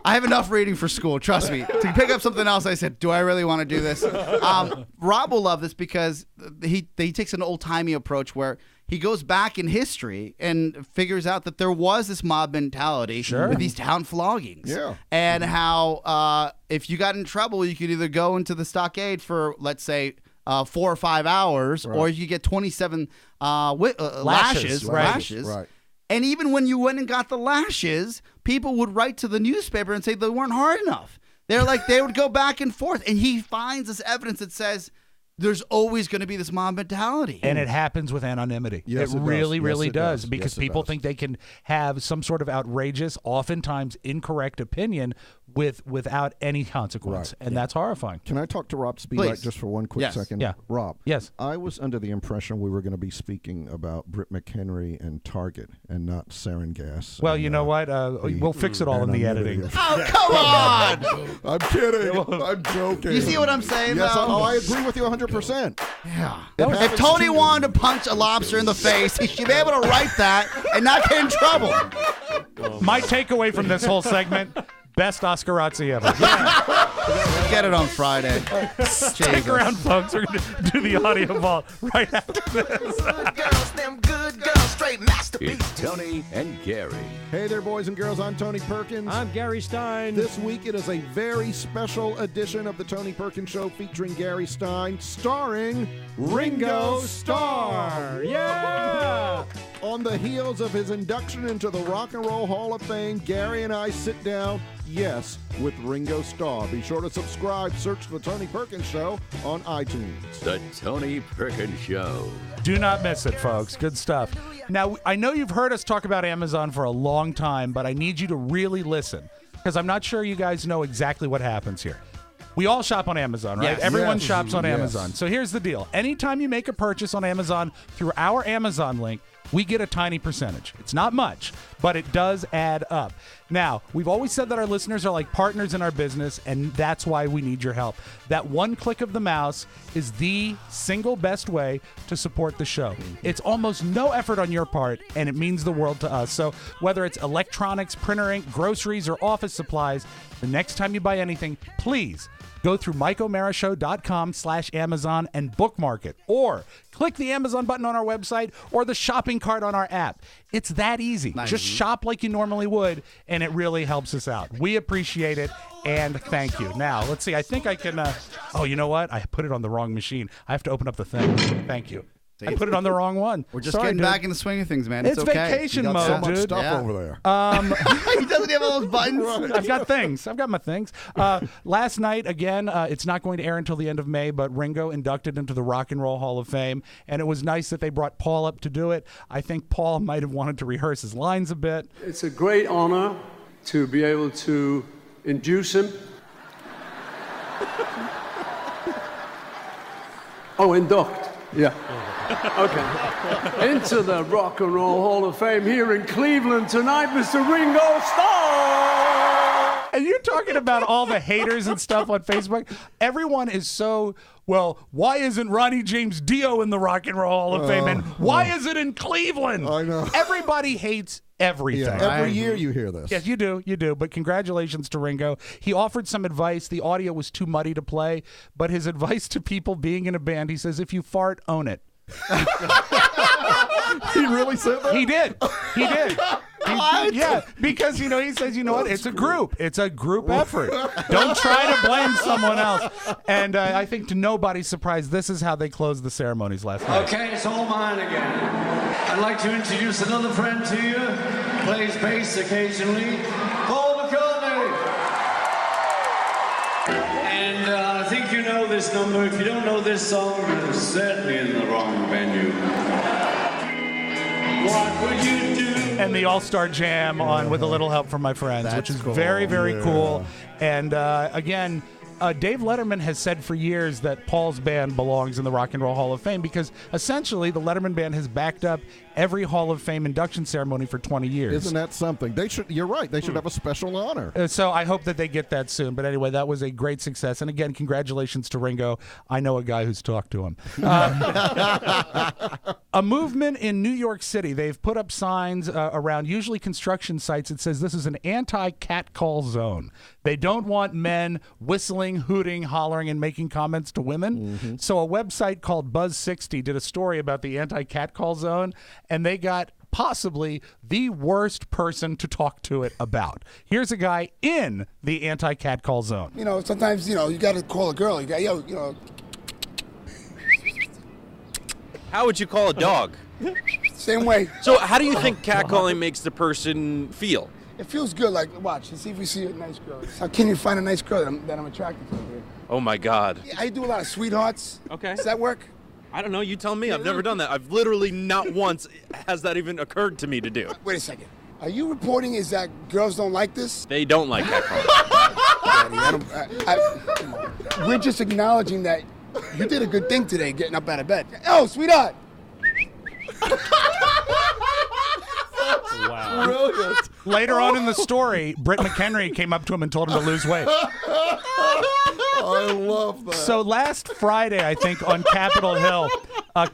I have enough reading for school, trust me. To pick up something else, I said, do I really want to do this? Rob will love this because he takes an old-timey approach where he goes back in history and figures out that there was this mob mentality with these town floggings. Yeah. And how if you got in trouble, you could either go into the stockade for, let's say, 4 or 5 hours, or you get 27 lashes. Right. And even when you went and got the lashes, people would write to the newspaper and say they weren't hard enough. They're like, they would go back and forth. And he finds this evidence that says there's always going to be this mob mentality. And it happens with anonymity. Yes, it really, does. really Yes, it does. does. Because Yes, it people does. think they can have some sort of outrageous, oftentimes incorrect opinion without any consequence. Right. And that's horrifying. Can I talk to Rob Spiewak Please. just for one quick Yes. second? Yeah. Rob. Yes. I was under the impression we were going to be speaking about Britt McHenry and Target and not sarin gas. Well, and, you know what? We'll fix it all in the editing. Oh, come on! I'm kidding. I'm joking. You see what I'm saying, Yes, though? I agree with you 100%. Yeah. It If happens Tony to- wanted to punch a lobster in the face, he should be able to write that and not get in trouble. My takeaway from this whole segment, best Oscarazzi ever. Get it on Friday. Stick around, folks. We're going to do the audio vault right after this. It's Tony and Gary. Hey there, boys and girls. I'm Tony Perkins. I'm Gary Stein. This week it is a very special edition of the Tony Perkins Show featuring Gary Stein, starring Ringo Starr. Yeah! On the heels of his induction into the Rock and Roll Hall of Fame, Gary and I sit down, yes, with Ringo Starr. Be sure to subscribe. Search The Tony Perkins Show on iTunes. The Tony Perkins Show. Do not miss it, folks. Good stuff. Now, I know you've heard us talk about Amazon for a long time, but I need you to really listen because I'm not sure you guys know exactly what happens here. We all shop on Amazon, right? Yes. Everyone Yes. shops on Yes. Amazon. So here's the deal. Anytime you make a purchase on Amazon through our Amazon link, we get a tiny percentage. It's not much, but it does add up. Now, we've always said that our listeners are like partners in our business, and that's why we need your help. That one click of the mouse is the single best way to support the show. It's almost no effort on your part, and it means the world to us. So whether it's electronics, printer ink, groceries, or office supplies, the next time you buy anything, please go through MikeOMaraShow.com/Amazon and bookmark it. Or click the Amazon button on our website or the shopping cart on our app. It's that easy. Nice. Just shop like you normally would, and it really helps us out. We appreciate it, and thank you. Now, let's see. I think I can... oh, you know what? I put it on the wrong machine. I have to open up the thing. Thank you. I put it on the wrong one. We're just Sorry, getting dude. back in the swing of things, man. It's okay. vacation You got mode, so much dude. stuff Yeah. over there. He doesn't have all those buttons. I've got things. I've got my things. Last night, again, it's not going to air until the end of May, but Ringo inducted into the Rock and Roll Hall of Fame, and it was nice that they brought Paul up to do it. I think Paul might have wanted to rehearse his lines a bit. It's a great honor to be able to induce him. Oh, induct. Yeah. Okay. Into the Rock and Roll Hall of Fame here in Cleveland tonight, Mr. Ringo Starr. And you're talking about all the haters and stuff on Facebook. Everyone is so, well, why isn't Ronnie James Dio in the Rock and Roll Hall of Fame? And why is it in Cleveland? I know. Everybody hates everything. Yeah, every year you hear this. Yes, you do. You do. But congratulations to Ringo. He offered some advice. The audio was too muddy to play. But his advice to people being in a band, he says, if you fart, own it. He really said that? He did. He did. Yeah, because, he says, you know what? It's a group. It's a group effort. Don't try to blame someone else. And I think to nobody's surprise, this is how they closed the ceremonies last night. Okay, it's all mine again. I'd like to introduce another friend to you. Plays bass occasionally. Paul McCartney. And I think you know this number. If you don't know this song, you're certainly in the wrong venue. What would you do? And the All-Star Jam on With a Little Help from My Friends, which is very, very cool. And again, Dave Letterman has said for years that Paul's band belongs in the Rock and Roll Hall of Fame because essentially the Letterman band has backed up every Hall of Fame induction ceremony for 20 years. Isn't that something? They should. You're right. They should have a special honor. So I hope that they get that soon. But anyway, that was a great success. And again, congratulations to Ringo. I know a guy who's talked to him. A movement in New York City. They've put up signs around usually construction sites. It says this is an anti-catcall zone. They don't want men whistling, hooting, hollering, and making comments to women. Mm-hmm. So a website called Buzz60 did a story about the anti-catcall zone, and they got possibly the worst person to talk to it about. Here's a guy in the anti-catcall zone. Sometimes, you got to call a girl. You got, How would you call a dog? Same way. So how do you think catcalling makes the person feel? It feels good. Like, watch, see if we see a nice girl. How can you find a nice girl that I'm attracted to? Dude? Oh my God. Yeah, I do a lot of sweethearts. Okay. Does that work? I don't know. You tell me. I've never done that. I've literally not once has that even occurred to me to do. Wait a second. Are you reporting is that girls don't like this? They don't like catcalling. Come on. We're just acknowledging that you did a good thing today getting up out of bed. Oh, sweetheart. Wow. Brilliant. Later on in the story, Britt McHenry came up to him and told him to lose weight. I love that. So last Friday, I think, on Capitol Hill,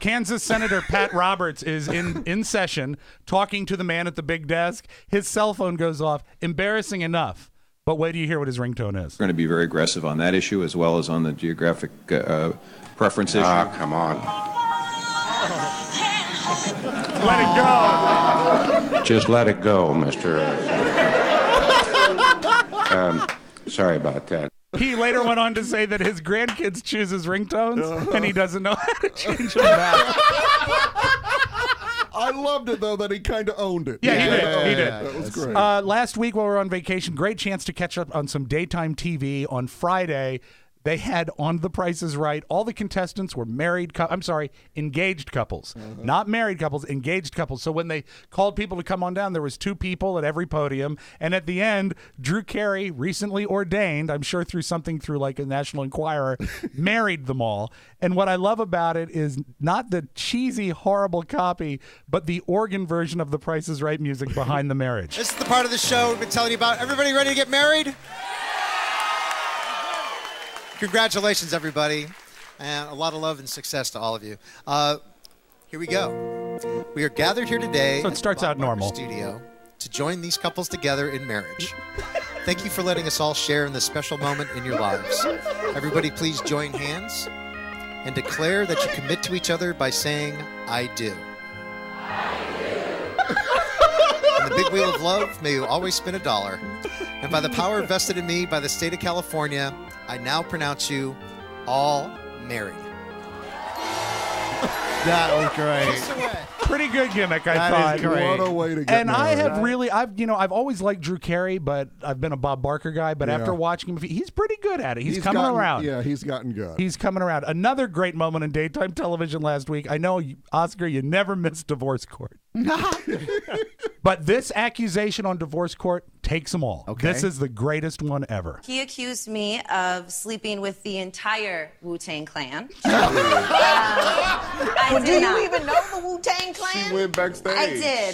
Kansas Senator Pat Roberts is in session talking to the man at the big desk. His cell phone goes off. Embarrassing enough. But wait till you hear what his ringtone is. We're going to be very aggressive on that issue as well as on the geographic preference issue. Come on. Let it go. Just let it go, Mr. Sorry about that. He later went on to say that his grandkids choose his ringtones, and he doesn't know how to change them back. I loved it, though, that he kind of owned it. Yeah, he did. That was great. Last week while we were on vacation, great chance to catch up on some daytime TV. On Friday, they had on The Price is Right. All the contestants were engaged couples. Not married couples, engaged couples. So when they called people to come on down, there was 2 people at every podium. And at the end, Drew Carey, recently ordained, I'm sure through like a National Enquirer, married them all. And what I love about it is not the cheesy, horrible copy, but the organ version of The Price is Right music behind the marriage. This is the part of the show we've been telling you about. Everybody ready to get married? Congratulations, everybody, and a lot of love and success to all of you. Here we go. We are gathered here today. So it starts out normal. Studio to join these couples together in marriage. Thank you for letting us all share in this special moment in your lives. Everybody, please join hands and declare that you commit to each other by saying, "I do." In the big wheel of love, may you always spin a dollar. And by the power vested in me by the state of California, I now pronounce you all married. That was great. Pretty good gimmick, I That thought. is great. What a way to get And I married. have really, I've always liked Drew Carey, but I've been a Bob Barker guy. But after watching him, he's pretty good at it. He's coming around. Yeah, he's gotten good. He's coming around. Another great moment in daytime television last week. I know, Oscar, you never miss divorce court. But this accusation on divorce court takes them all. Okay. This is the greatest one ever. He accused me of sleeping with the entire Wu-Tang Clan. Well, do you even know the Wu-Tang Clan? She went backstage.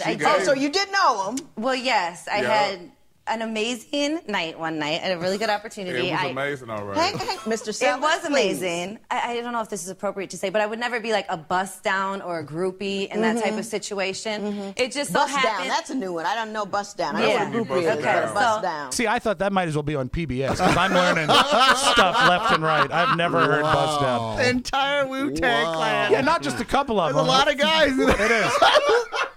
I did. Oh, so you did know them? Well, yes. I had an amazing night one night. I had a really good opportunity. It was amazing, all right. Hey, Mr. Sellers, It was please. amazing. I don't know if this is appropriate to say, but I would never be like a bust down or a groupie in that type of situation. It just so Bust happened. down. That's a new one. I don't know bust down. I know Yeah. what a groupie is. Okay, but bust so- down. See, I thought that might as well be on PBS because I'm learning stuff left and right. I've never heard bust down. The entire Wu-Tang Clan. Yeah, not just a couple of There's them. a lot of guys. It is.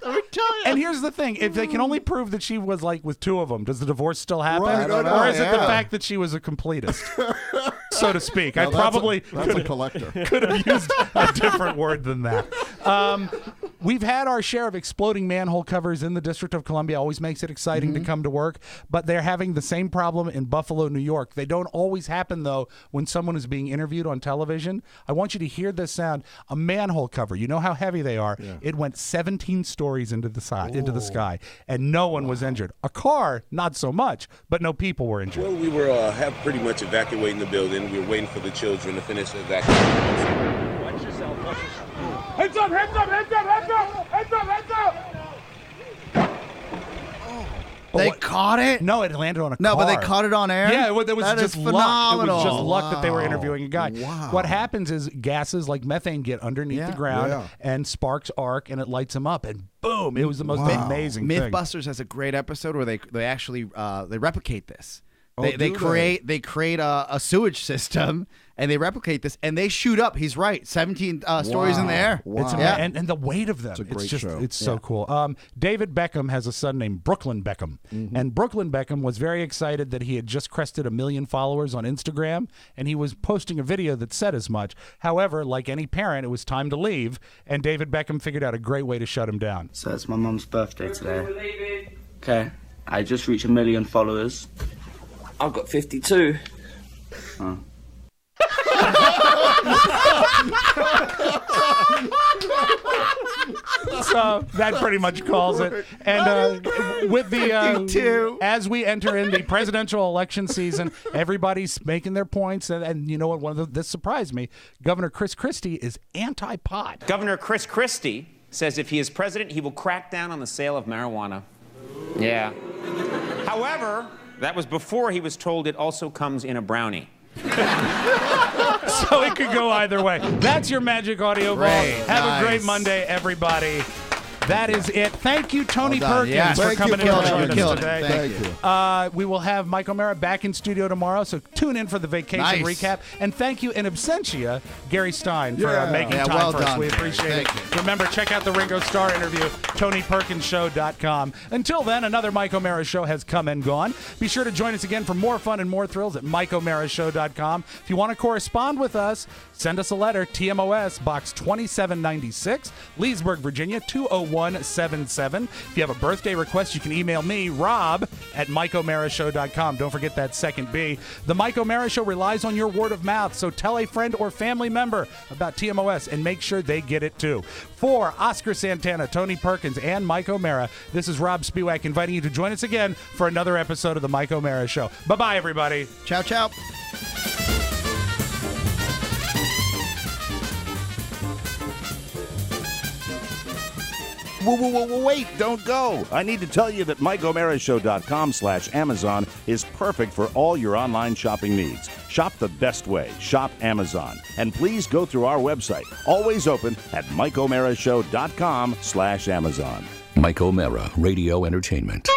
Let me tell you. And here's the thing: if they can only prove that she was like with 2 of them, does the divorce still happen, Right, I don't know, or is it the yeah. fact that she was a completist, so to speak? No, I probably that's a collector. could have used a different word than that. We've had our share of exploding manhole covers in the District of Columbia. Always makes it exciting to come to work, but they're having the same problem in Buffalo, New York. They don't always happen, though, when someone is being interviewed on television. I want you to hear this sound. A manhole cover, you know how heavy they are. Yeah. It went 17 stories into the sky, and no one was injured. A car, not so much, but no people were injured. Well, we were have pretty much evacuating the building. We were waiting for the children to finish evacuating. Watch yourself, watch yourself. Heads up, heads up, heads up, heads up, heads up, heads up! They caught it? No, it landed on a car. No, but they caught it on air? Yeah, it was That just is luck. phenomenal. It was just luck that they were interviewing a guy. Wow. What happens is gases like methane get underneath the ground and sparks arc and it lights them up and boom, it was the most amazing thing. Mythbusters has a great episode where they actually they replicate this. Oh, They create a sewage system and they replicate this and they shoot up. He's right, 17 stories in the air. Wow. It's and the weight of them. It's a great just show. it's so cool. David Beckham has a son named Brooklyn Beckham, and Brooklyn Beckham was very excited that he had just crested 1 million followers on Instagram, and he was posting a video that said as much. However, like any parent, it was time to leave, and David Beckham figured out a great way to shut him down. So it's my mum's birthday today. Okay, I just reached 1 million followers. I've got 52. Oh. So that pretty much calls it. And with the as we enter in the presidential election season, everybody's making their points. And you know what? This surprised me. Governor Chris Christie is anti-pot. Governor Chris Christie says if he is president, he will crack down on the sale of marijuana. Yeah. However, that was before he was told it also comes in a brownie. So it could go either way. That's your Magic Audio Ball. Have a great Monday, everybody. That is it. Thank you, Tony Perkins, for coming in and joining us today. Thank you. We will have Mike O'Mara back in studio tomorrow, so tune in for the vacation recap. And thank you in absentia, Gary Stein, for making time for us. We appreciate it. Remember, check out the Ringo Starr interview, TonyPerkinsShow.com. Until then, another Mike O'Mara show has come and gone. Be sure to join us again for more fun and more thrills at MikeO'MaraShow.com. If you want to correspond with us, send us a letter, TMOS, Box 2796, Leesburg, Virginia, 20177. If you have a birthday request, you can email me, Rob, at MikeO'MaraShow.com. Don't forget that second B. The Mike O'Mara Show relies on your word of mouth, so tell a friend or family member about TMOS and make sure they get it too. For Oscar Santana, Tony Perkins, and Mike O'Mara, this is Rob Spiewak inviting you to join us again for another episode of the Mike O'Mara Show. Bye-bye, everybody. Ciao, ciao. Wait, don't go. I need to tell you that MikeO'MaraShow.com/Amazon is perfect for all your online shopping needs. Shop the best way. Shop Amazon. And please go through our website, always open at MikeO'MaraShow.com/Amazon. Mike O'Mara Radio Entertainment.